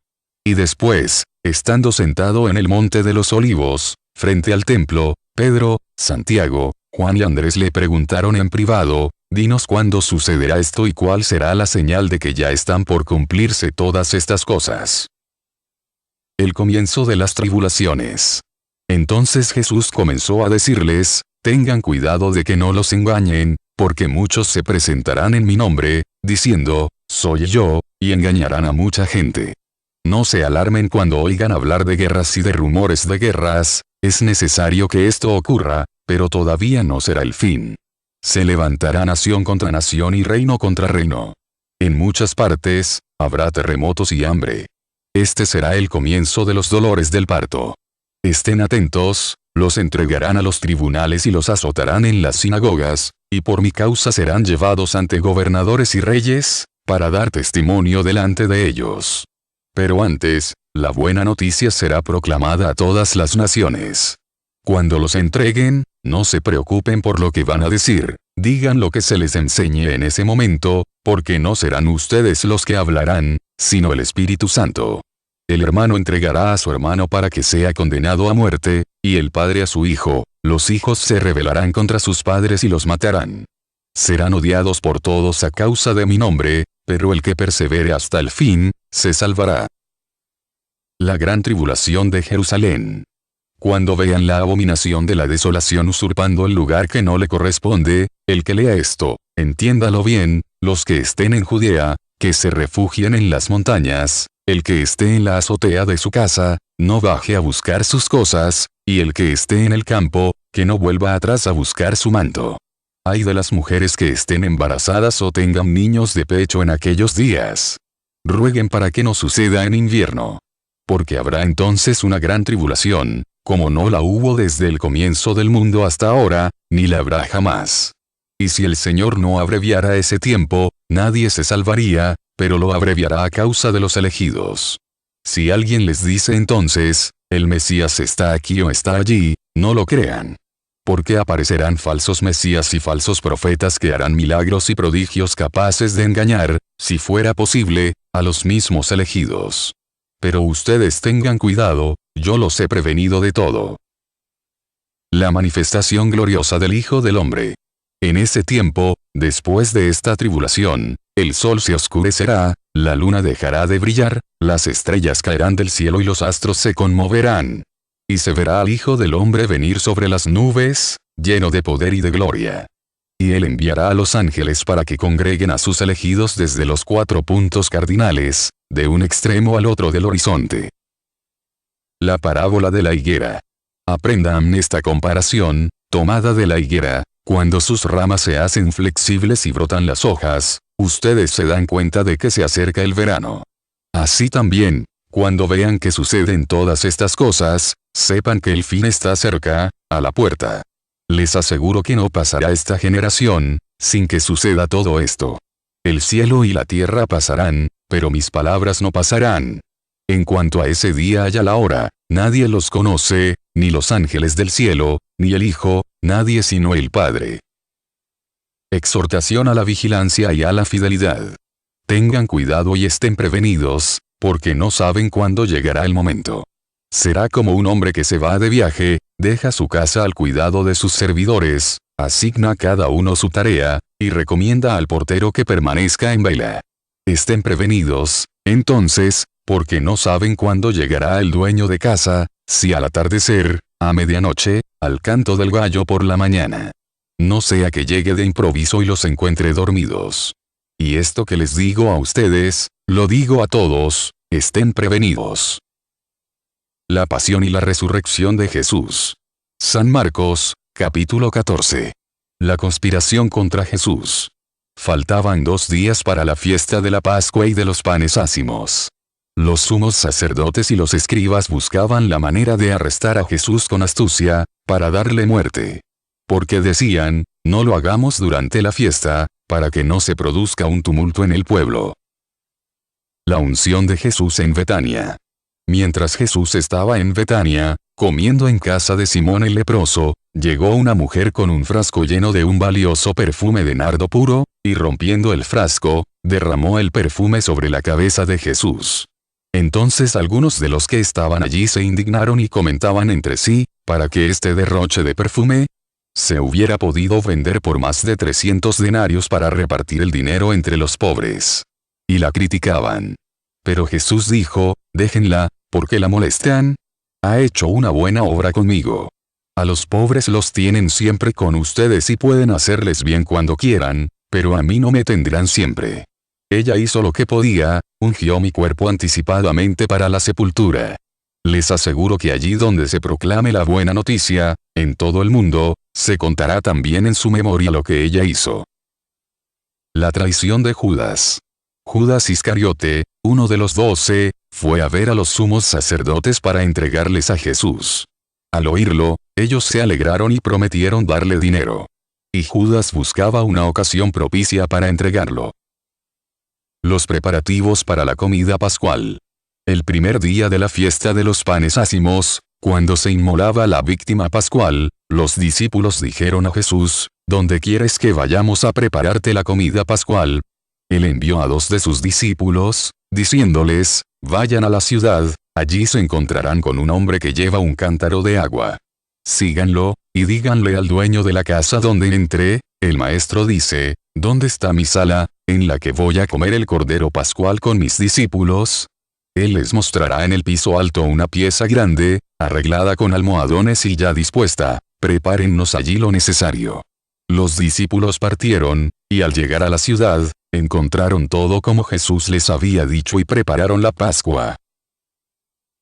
Y después, estando sentado en el monte de los olivos, frente al templo, Pedro, Santiago, Juan y Andrés le preguntaron en privado, dinos cuándo sucederá esto y cuál será la señal de que ya están por cumplirse todas estas cosas. El comienzo de las tribulaciones. Entonces Jesús comenzó a decirles, tengan cuidado de que no los engañen, porque muchos se presentarán en mi nombre, diciendo, soy yo, y engañarán a mucha gente. No se alarmen cuando oigan hablar de guerras y de rumores de guerras, es necesario que esto ocurra, pero todavía no será el fin. Se levantará nación contra nación y reino contra reino. En muchas partes, habrá terremotos y hambre. Este será el comienzo de los dolores del parto. Estén atentos, los entregarán a los tribunales y los azotarán en las sinagogas, y por mi causa serán llevados ante gobernadores y reyes, para dar testimonio delante de ellos. Pero antes, la buena noticia será proclamada a todas las naciones. Cuando los entreguen, no se preocupen por lo que van a decir, digan lo que se les enseñe en ese momento, porque no serán ustedes los que hablarán, sino el Espíritu Santo. El hermano entregará a su hermano para que sea condenado a muerte, y el padre a su hijo, los hijos se rebelarán contra sus padres y los matarán. Serán odiados por todos a causa de mi nombre, pero el que persevere hasta el fin, se salvará. La gran tribulación de Jerusalén. Cuando vean la abominación de la desolación usurpando el lugar que no le corresponde, el que lea esto, entiéndalo bien, los que estén en Judea, que se refugien en las montañas, el que esté en la azotea de su casa, no baje a buscar sus cosas, y el que esté en el campo, que no vuelva atrás a buscar su manto. Ay de las mujeres que estén embarazadas o tengan niños de pecho en aquellos días. Rueguen para que no suceda en invierno. Porque habrá entonces una gran tribulación, como no la hubo desde el comienzo del mundo hasta ahora, ni la habrá jamás. Y si el Señor no abreviara ese tiempo, nadie se salvaría, pero lo abreviará a causa de los elegidos. Si alguien les dice entonces, el Mesías está aquí o está allí, no lo crean. Porque aparecerán falsos mesías y falsos profetas que harán milagros y prodigios capaces de engañar, si fuera posible, a los mismos elegidos. Pero ustedes tengan cuidado, yo los he prevenido de todo. La manifestación gloriosa del Hijo del Hombre. En ese tiempo, después de esta tribulación, el sol se oscurecerá, la luna dejará de brillar, las estrellas caerán del cielo y los astros se conmoverán. Y se verá al Hijo del Hombre venir sobre las nubes, lleno de poder y de gloria. Y él enviará a los ángeles para que congreguen a sus elegidos desde los 4 puntos cardinales, de un extremo al otro del horizonte. La parábola de la higuera. Aprendan esta comparación, tomada de la higuera, cuando sus ramas se hacen flexibles y brotan las hojas, ustedes se dan cuenta de que se acerca el verano. Así también, cuando vean que suceden todas estas cosas, sepan que el fin está cerca, a la puerta. Les aseguro que no pasará esta generación, sin que suceda todo esto. El cielo y la tierra pasarán, pero mis palabras no pasarán. En cuanto a ese día y a la hora, nadie los conoce, ni los ángeles del cielo, ni el Hijo, nadie sino el Padre. Exhortación a la vigilancia y a la fidelidad. Tengan cuidado y estén prevenidos, porque no saben cuándo llegará el momento. Será como un hombre que se va de viaje, deja su casa al cuidado de sus servidores, asigna a cada uno su tarea, y recomienda al portero que permanezca en vela. Estén prevenidos, entonces, porque no saben cuándo llegará el dueño de casa, si al atardecer, a medianoche, al canto del gallo por la mañana. No sea que llegue de improviso y los encuentre dormidos. Y esto que les digo a ustedes, lo digo a todos, estén prevenidos. La pasión y la resurrección de Jesús. San Marcos, capítulo 14. La conspiración contra Jesús. Faltaban 2 días para la fiesta de la Pascua y de los panes ácimos. Los sumos sacerdotes y los escribas buscaban la manera de arrestar a Jesús con astucia, para darle muerte. Porque decían, no lo hagamos durante la fiesta, para que no se produzca un tumulto en el pueblo. La unción de Jesús en Betania. Mientras Jesús estaba en Betania, comiendo en casa de Simón el leproso, llegó una mujer con un frasco lleno de un valioso perfume de nardo puro, y rompiendo el frasco, derramó el perfume sobre la cabeza de Jesús. Entonces algunos de los que estaban allí se indignaron y comentaban entre sí, ¿para qué este derroche de perfume? Se hubiera podido vender por más de 300 denarios para repartir el dinero entre los pobres. Y la criticaban. Pero Jesús dijo, déjenla, ¿por qué la molestan? Ha hecho una buena obra conmigo. A los pobres los tienen siempre con ustedes y pueden hacerles bien cuando quieran, pero a mí no me tendrán siempre. Ella hizo lo que podía, ungió mi cuerpo anticipadamente para la sepultura. Les aseguro que allí donde se proclame la buena noticia, en todo el mundo, se contará también en su memoria lo que ella hizo. La traición de Judas. Judas Iscariote, uno de los 12, fue a ver a los sumos sacerdotes para entregarles a Jesús. Al oírlo, ellos se alegraron y prometieron darle dinero. Y Judas buscaba una ocasión propicia para entregarlo. Los preparativos para la comida pascual. El primer día de la fiesta de los panes ácimos, cuando se inmolaba la víctima pascual, los discípulos dijeron a Jesús, ¿dónde quieres que vayamos a prepararte la comida pascual? Él envió a 2 de sus discípulos, diciéndoles, vayan a la ciudad, allí se encontrarán con un hombre que lleva un cántaro de agua. Síganlo, y díganle al dueño de la casa donde entré, el maestro dice, ¿dónde está mi sala, en la que voy a comer el cordero pascual con mis discípulos? Él les mostrará en el piso alto una pieza grande, arreglada con almohadones y ya dispuesta, prepárennos allí lo necesario. Los discípulos partieron, y al llegar a la ciudad, encontraron todo como Jesús les había dicho y prepararon la Pascua.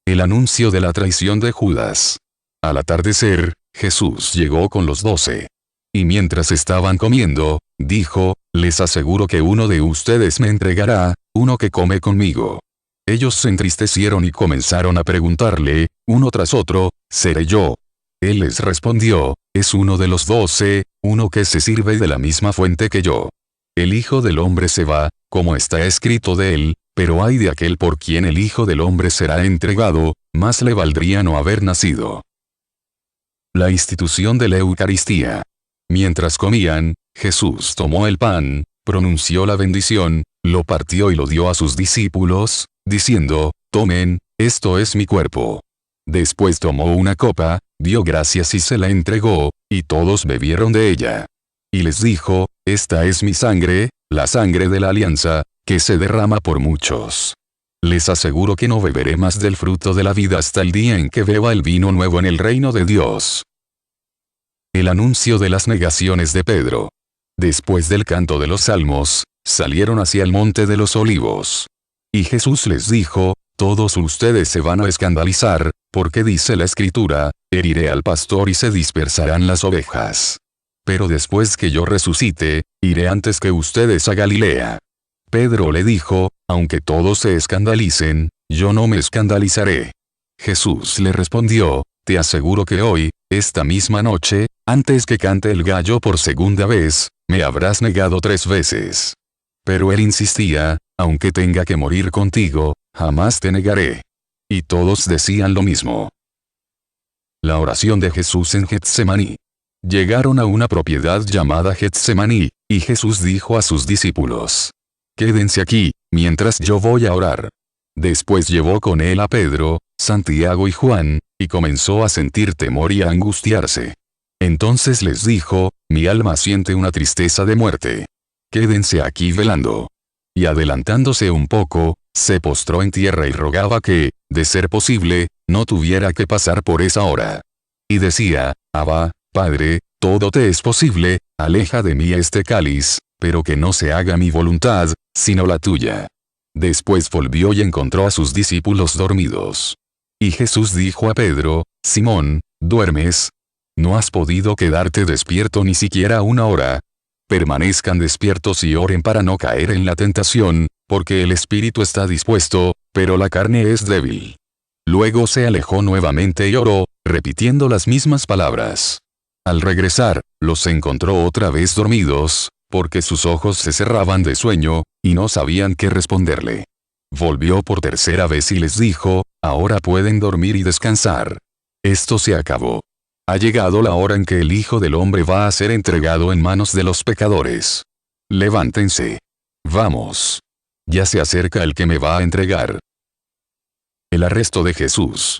El anuncio de la traición de Judas. Al atardecer, Jesús llegó con los 12. Y mientras estaban comiendo, dijo, les aseguro que uno de ustedes me entregará, uno que come conmigo. Ellos se entristecieron y comenzaron a preguntarle, uno tras otro, ¿seré yo? Él les respondió, es uno de los 12, uno que se sirve de la misma fuente que yo. El Hijo del Hombre se va, como está escrito de él, pero ay de aquel por quien el Hijo del Hombre será entregado, más le valdría no haber nacido. La institución de la Eucaristía. Mientras comían, Jesús tomó el pan, pronunció la bendición, lo partió y lo dio a sus discípulos, diciendo, tomen, esto es mi cuerpo. Después tomó una copa, dio gracias y se la entregó, y todos bebieron de ella. Y les dijo, esta es mi sangre, la sangre de la alianza, que se derrama por muchos. Les aseguro que no beberé más del fruto de la vida hasta el día en que beba el vino nuevo en el reino de Dios. El anuncio de las negaciones de Pedro. Después del canto de los salmos, salieron hacia el monte de los olivos. Y Jesús les dijo, todos ustedes se van a escandalizar, porque dice la Escritura, heriré al pastor y se dispersarán las ovejas. Pero después que yo resucite, iré antes que ustedes a Galilea. Pedro le dijo, aunque todos se escandalicen, yo no me escandalizaré. Jesús le respondió, te aseguro que hoy, esta misma noche, antes que cante el gallo por segunda vez, me habrás negado 3 veces. Pero él insistía, aunque tenga que morir contigo, jamás te negaré. Y todos decían lo mismo. La oración de Jesús en Getsemaní. Llegaron a una propiedad llamada Getsemaní, y Jesús dijo a sus discípulos: «Quédense aquí, mientras yo voy a orar». Después llevó con él a Pedro, Santiago y Juan, y comenzó a sentir temor y a angustiarse. Entonces les dijo: «Mi alma siente una tristeza de muerte. Quédense aquí velando». Y adelantándose un poco, se postró en tierra y rogaba que, de ser posible, no tuviera que pasar por esa hora. Y decía: «Abba, Padre, todo te es posible, aleja de mí este cáliz, pero que no se haga mi voluntad, sino la tuya». Después volvió y encontró a sus discípulos dormidos. Y Jesús dijo a Pedro: «Simón, ¿duermes? ¿No has podido quedarte despierto ni siquiera una hora? Permanezcan despiertos y oren para no caer en la tentación, porque el espíritu está dispuesto, pero la carne es débil». Luego se alejó nuevamente y oró, repitiendo las mismas palabras. Al regresar, los encontró otra vez dormidos, porque sus ojos se cerraban de sueño, y no sabían qué responderle. Volvió por tercera vez y les dijo: «Ahora pueden dormir y descansar. Esto se acabó. Ha llegado la hora en que el Hijo del Hombre va a ser entregado en manos de los pecadores. Levántense. Vamos. Ya se acerca el que me va a entregar». El arresto de Jesús.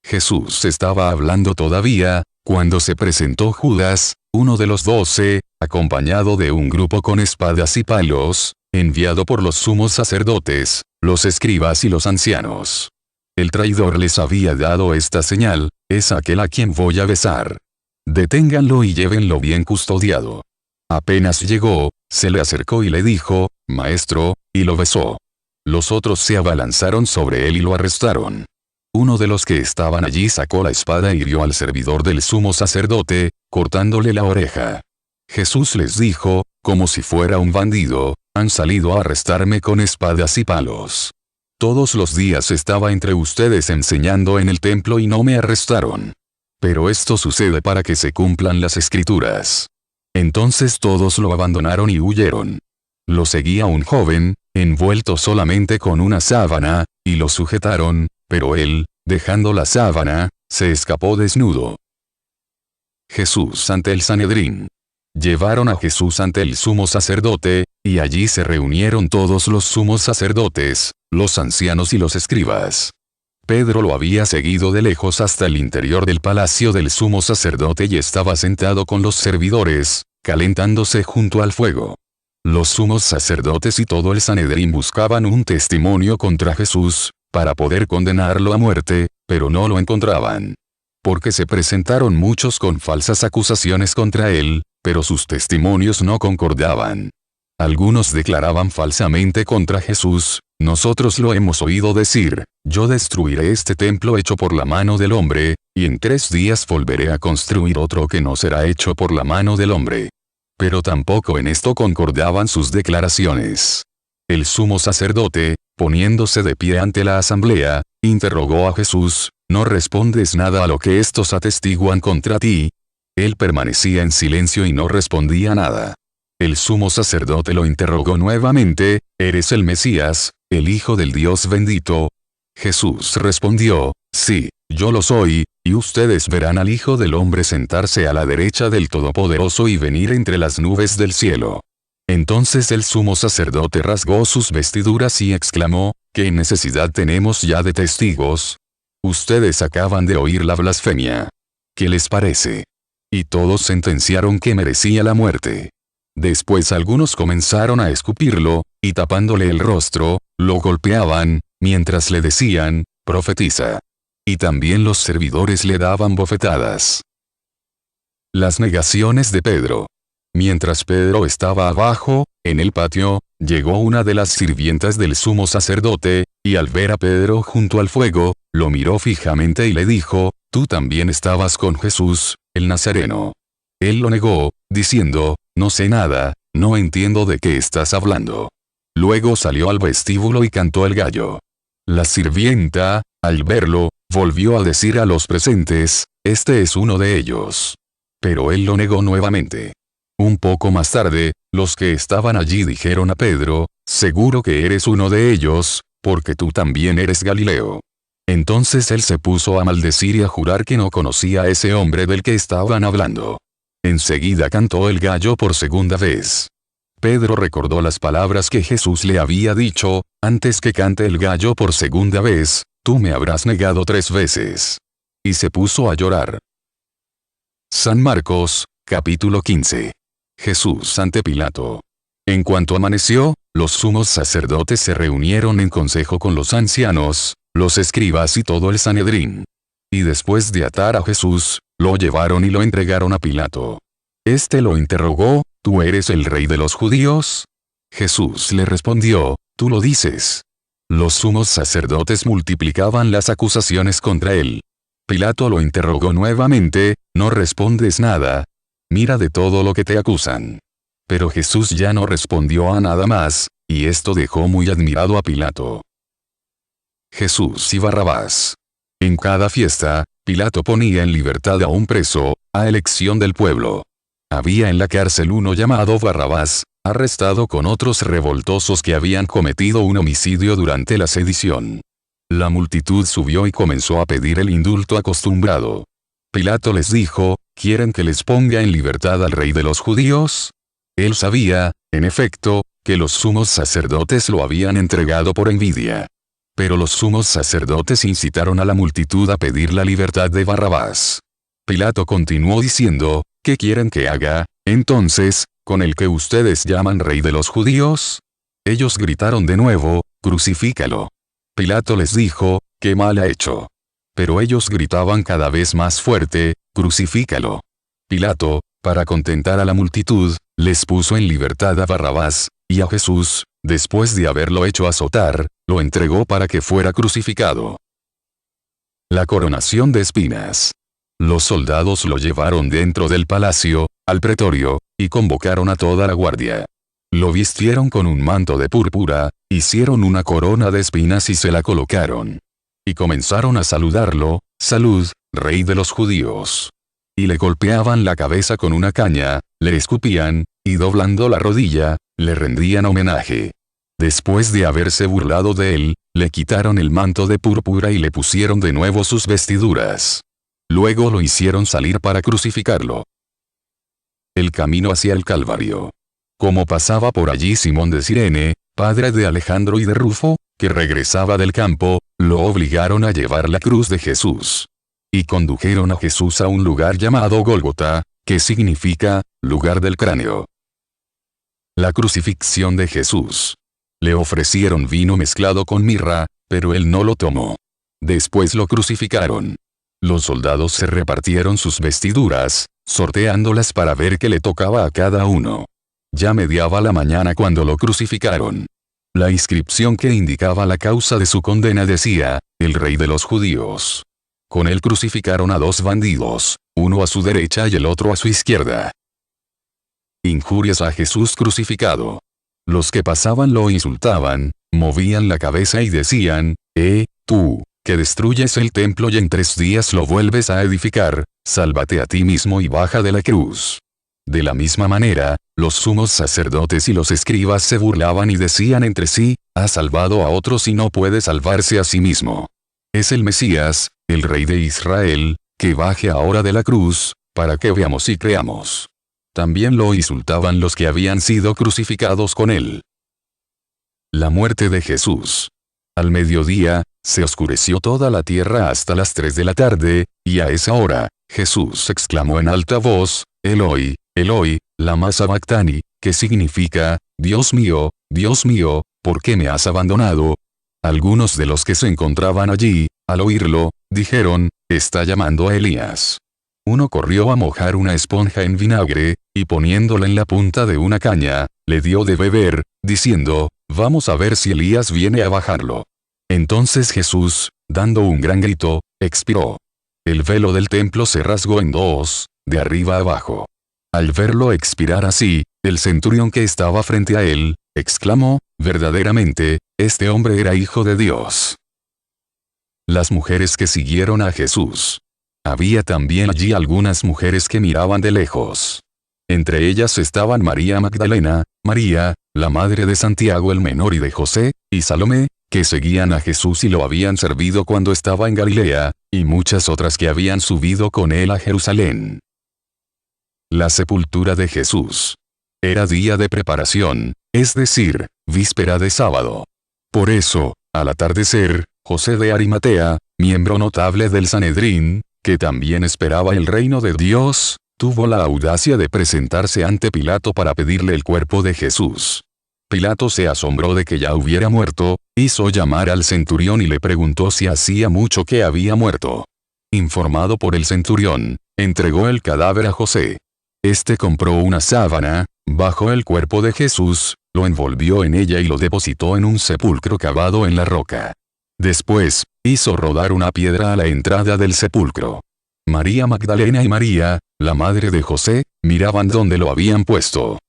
Jesús estaba hablando todavía, cuando se presentó Judas, uno de los 12, acompañado de un grupo con espadas y palos, enviado por los sumos sacerdotes, los escribas y los ancianos. El traidor les había dado esta señal: «Es aquel a quien voy a besar. Deténganlo y llévenlo bien custodiado». Apenas llegó, se le acercó y le dijo: «Maestro», y lo besó. Los otros se abalanzaron sobre él y lo arrestaron. Uno de los que estaban allí sacó la espada y hirió al servidor del sumo sacerdote, cortándole la oreja. Jesús les dijo, como si fuera un bandido: «Han salido a arrestarme con espadas y palos. Todos los días estaba entre ustedes enseñando en el templo y no me arrestaron. Pero esto sucede para que se cumplan las escrituras». Entonces todos lo abandonaron y huyeron. Lo seguía un joven, envuelto solamente con una sábana, y lo sujetaron, pero él, dejando la sábana, se escapó desnudo. Jesús ante el Sanedrín. Llevaron a Jesús ante el sumo sacerdote, y allí se reunieron todos los sumos sacerdotes, los ancianos y los escribas. Pedro lo había seguido de lejos hasta el interior del palacio del sumo sacerdote y estaba sentado con los servidores, calentándose junto al fuego. Los sumos sacerdotes y todo el Sanedrín buscaban un testimonio contra Jesús, para poder condenarlo a muerte, pero no lo encontraban. Porque se presentaron muchos con falsas acusaciones contra él, pero sus testimonios no concordaban. Algunos declaraban falsamente contra Jesús: «Nosotros lo hemos oído decir: yo destruiré este templo hecho por la mano del hombre, y en 3 días volveré a construir otro que no será hecho por la mano del hombre». Pero tampoco en esto concordaban sus declaraciones. El sumo sacerdote, poniéndose de pie ante la asamblea, interrogó a Jesús: «¿No respondes nada a lo que estos atestiguan contra ti?». Él permanecía en silencio y no respondía nada. El sumo sacerdote lo interrogó nuevamente: «¿Eres el Mesías, el Hijo del Dios bendito?». Jesús respondió: «Sí, yo lo soy, y ustedes verán al Hijo del Hombre sentarse a la derecha del Todopoderoso y venir entre las nubes del cielo». Entonces el sumo sacerdote rasgó sus vestiduras y exclamó: «¿Qué necesidad tenemos ya de testigos? Ustedes acaban de oír la blasfemia. ¿Qué les parece?». Y todos sentenciaron que merecía la muerte. Después algunos comenzaron a escupirlo, y tapándole el rostro, lo golpeaban, mientras le decían: «Profetiza». Y también los servidores le daban bofetadas. Las negaciones de Pedro. Mientras Pedro estaba abajo, en el patio, llegó una de las sirvientas del sumo sacerdote, y al ver a Pedro junto al fuego, lo miró fijamente y le dijo: «Tú también estabas con Jesús, el Nazareno». Él lo negó, diciendo: «No sé nada, no entiendo de qué estás hablando». Luego salió al vestíbulo y cantó el gallo. La sirvienta, al verlo, volvió a decir a los presentes: «Este es uno de ellos». Pero él lo negó nuevamente. Un poco más tarde, los que estaban allí dijeron a Pedro: «Seguro que eres uno de ellos, porque tú también eres Galileo». Entonces él se puso a maldecir y a jurar que no conocía a ese hombre del que estaban hablando. Enseguida cantó el gallo por segunda vez. Pedro recordó las palabras que Jesús le había dicho: antes que cante el gallo por segunda vez, tú me habrás negado 3 veces. Y se puso a llorar. San Marcos, capítulo 15. Jesús ante Pilato. En cuanto amaneció, los sumos sacerdotes se reunieron en consejo con los ancianos, los escribas y todo el Sanedrín. Y después de atar a Jesús, lo llevaron y lo entregaron a Pilato. Este lo interrogó: ¿tú eres el rey de los judíos? Jesús le respondió: tú lo dices. Los sumos sacerdotes multiplicaban las acusaciones contra él. Pilato lo interrogó nuevamente: ¿no respondes nada? Mira de todo lo que te acusan. Pero Jesús ya no respondió a nada más, y esto dejó muy admirado a Pilato. Jesús y Barrabás. En cada fiesta, Pilato ponía en libertad a un preso, a elección del pueblo. Había en la cárcel uno llamado Barrabás, arrestado con otros revoltosos que habían cometido un homicidio durante la sedición. La multitud subió y comenzó a pedir el indulto acostumbrado. Pilato les dijo: ¿quieren que les ponga en libertad al rey de los judíos? Él sabía, en efecto, que los sumos sacerdotes lo habían entregado por envidia. Pero los sumos sacerdotes incitaron a la multitud a pedir la libertad de Barrabás. Pilato continuó diciendo: ¿qué quieren que haga, entonces, con el que ustedes llaman rey de los judíos? Ellos gritaron de nuevo: crucifícalo. Pilato les dijo: ¿qué mal ha hecho? Pero ellos gritaban cada vez más fuerte: crucifícalo. Pilato, para contentar a la multitud, les puso en libertad a Barrabás, y a Jesús, después de haberlo hecho azotar, lo entregó para que fuera crucificado. La coronación de espinas. Los soldados lo llevaron dentro del palacio, al pretorio, y convocaron a toda la guardia. Lo vistieron con un manto de púrpura, hicieron una corona de espinas y se la colocaron. Y comenzaron a saludarlo: salud, rey de los judíos. Y le golpeaban la cabeza con una caña, le escupían, y doblando la rodilla, le rendían homenaje. Después de haberse burlado de él, le quitaron el manto de púrpura y le pusieron de nuevo sus vestiduras. Luego lo hicieron salir para crucificarlo. El camino hacia el Calvario. Como pasaba por allí Simón de Cirene, padre de Alejandro y de Rufo, que regresaba del campo, lo obligaron a llevar la cruz de Jesús. Y condujeron a Jesús a un lugar llamado Gólgota, que significa lugar del cráneo. La crucifixión de Jesús. Le ofrecieron vino mezclado con mirra, pero él no lo tomó. Después lo crucificaron. Los soldados se repartieron sus vestiduras, sorteándolas para ver qué le tocaba a cada uno. Ya mediaba la mañana cuando lo crucificaron. La inscripción que indicaba la causa de su condena decía: el rey de los judíos. Con él crucificaron a 2 bandidos, uno a su derecha y el otro a su izquierda. Injurias a Jesús crucificado. Los que pasaban lo insultaban, movían la cabeza y decían: tú, que destruyes el templo y en 3 días lo vuelves a edificar, sálvate a ti mismo y baja de la cruz. De la misma manera, los sumos sacerdotes y los escribas se burlaban y decían entre sí: ha salvado a otros y no puede salvarse a sí mismo. Es el Mesías, el Rey de Israel, que baje ahora de la cruz, para que veamos y creamos. También lo insultaban los que habían sido crucificados con él. La muerte de Jesús. Al mediodía, se oscureció toda la tierra hasta las 3 de la tarde, y a esa hora, Jesús exclamó en alta voz: Eloi, Eloi, lama sabactani, que significa: Dios mío, ¿por qué me has abandonado? Algunos de los que se encontraban allí, al oírlo, dijeron: está llamando a Elías. Uno corrió a mojar una esponja en vinagre, y poniéndola en la punta de una caña, le dio de beber, diciendo: vamos a ver si Elías viene a bajarlo. Entonces Jesús, dando un gran grito, expiró. El velo del templo se rasgó en 2, de arriba a abajo. Al verlo expirar así, el centurión que estaba frente a él, exclamó: verdaderamente, este hombre era hijo de Dios. Las mujeres que siguieron a Jesús. Había también allí algunas mujeres que miraban de lejos. Entre ellas estaban María Magdalena, María, la madre de Santiago el menor y de José, y Salomé, que seguían a Jesús y lo habían servido cuando estaba en Galilea, y muchas otras que habían subido con él a Jerusalén. La sepultura de Jesús. Era día de preparación, es decir, víspera de sábado. Por eso, al atardecer, José de Arimatea, miembro notable del Sanedrín, que también esperaba el reino de Dios, tuvo la audacia de presentarse ante Pilato para pedirle el cuerpo de Jesús. Pilato se asombró de que ya hubiera muerto, hizo llamar al centurión y le preguntó si hacía mucho que había muerto. Informado por el centurión, entregó el cadáver a José. Este compró una sábana, bajó el cuerpo de Jesús, lo envolvió en ella y lo depositó en un sepulcro cavado en la roca. Después, hizo rodar una piedra a la entrada del sepulcro. María Magdalena y María, la madre de José, miraban dónde lo habían puesto.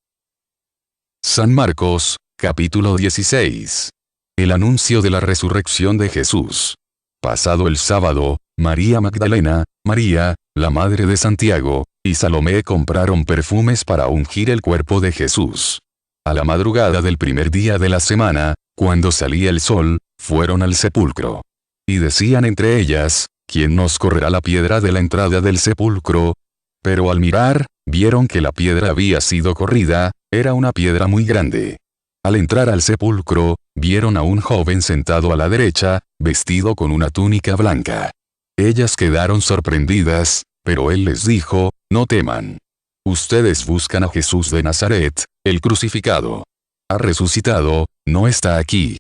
San Marcos, capítulo 16. El anuncio de la resurrección de Jesús. Pasado el sábado, María Magdalena, María, la madre de Santiago, y Salomé compraron perfumes para ungir el cuerpo de Jesús. A la madrugada del primer día de la semana, cuando salía el sol, fueron al sepulcro. Y decían entre ellas, ¿quién nos correrá la piedra de la entrada del sepulcro? Pero al mirar, vieron que la piedra había sido corrida, era una piedra muy grande. Al entrar al sepulcro, vieron a un joven sentado a la derecha, vestido con una túnica blanca. Ellas quedaron sorprendidas, pero él les dijo, no teman. Ustedes buscan a Jesús de Nazaret, el crucificado. Ha resucitado, no está aquí.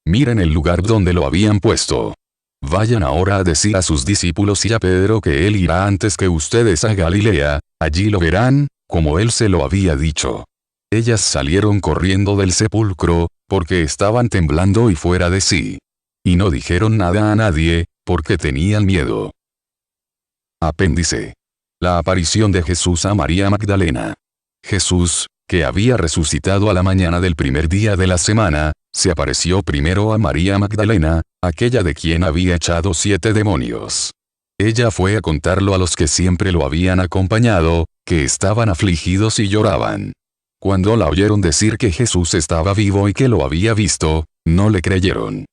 Miren el lugar donde lo habían puesto. Vayan ahora a decir a sus discípulos y a Pedro que él irá antes que ustedes a Galilea, allí lo verán, como él se lo había dicho. Ellas salieron corriendo del sepulcro, porque estaban temblando y fuera de sí. Y no dijeron nada a nadie, porque tenían miedo. Apéndice. La aparición de Jesús a María Magdalena. Jesús, que había resucitado a la mañana del primer día de la semana, se apareció primero a María Magdalena, aquella de quien había echado 7 demonios. Ella fue a contarlo a los que siempre lo habían acompañado, que estaban afligidos y lloraban. Cuando la oyeron decir que Jesús estaba vivo y que lo había visto, no le creyeron.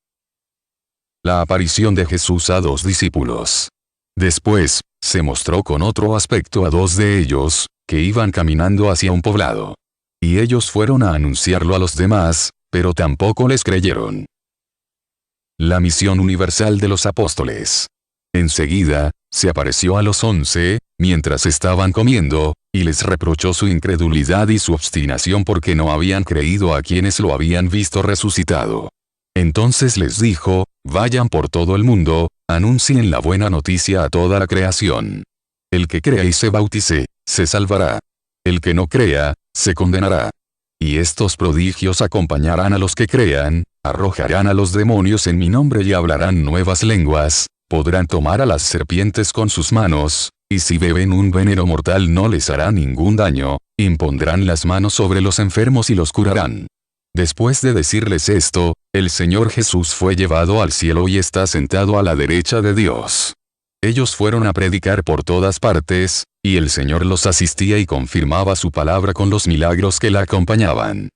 La aparición de Jesús a 2 discípulos. Después, se mostró con otro aspecto a 2 de ellos, que iban caminando hacia un poblado. Y ellos fueron a anunciarlo a los demás, pero tampoco les creyeron. La misión universal de los apóstoles. Enseguida, se apareció a los 11, mientras estaban comiendo, y les reprochó su incredulidad y su obstinación porque no habían creído a quienes lo habían visto resucitado. Entonces les dijo, vayan por todo el mundo, anuncien la buena noticia a toda la creación. El que crea y se bautice, se salvará. El que no crea, se condenará. Y estos prodigios acompañarán a los que crean, arrojarán a los demonios en mi nombre y hablarán nuevas lenguas, podrán tomar a las serpientes con sus manos, y si beben un veneno mortal no les hará ningún daño, impondrán las manos sobre los enfermos y los curarán. Después de decirles esto, el Señor Jesús fue llevado al cielo y está sentado a la derecha de Dios. Ellos fueron a predicar por todas partes, y el Señor los asistía y confirmaba su palabra con los milagros que la acompañaban.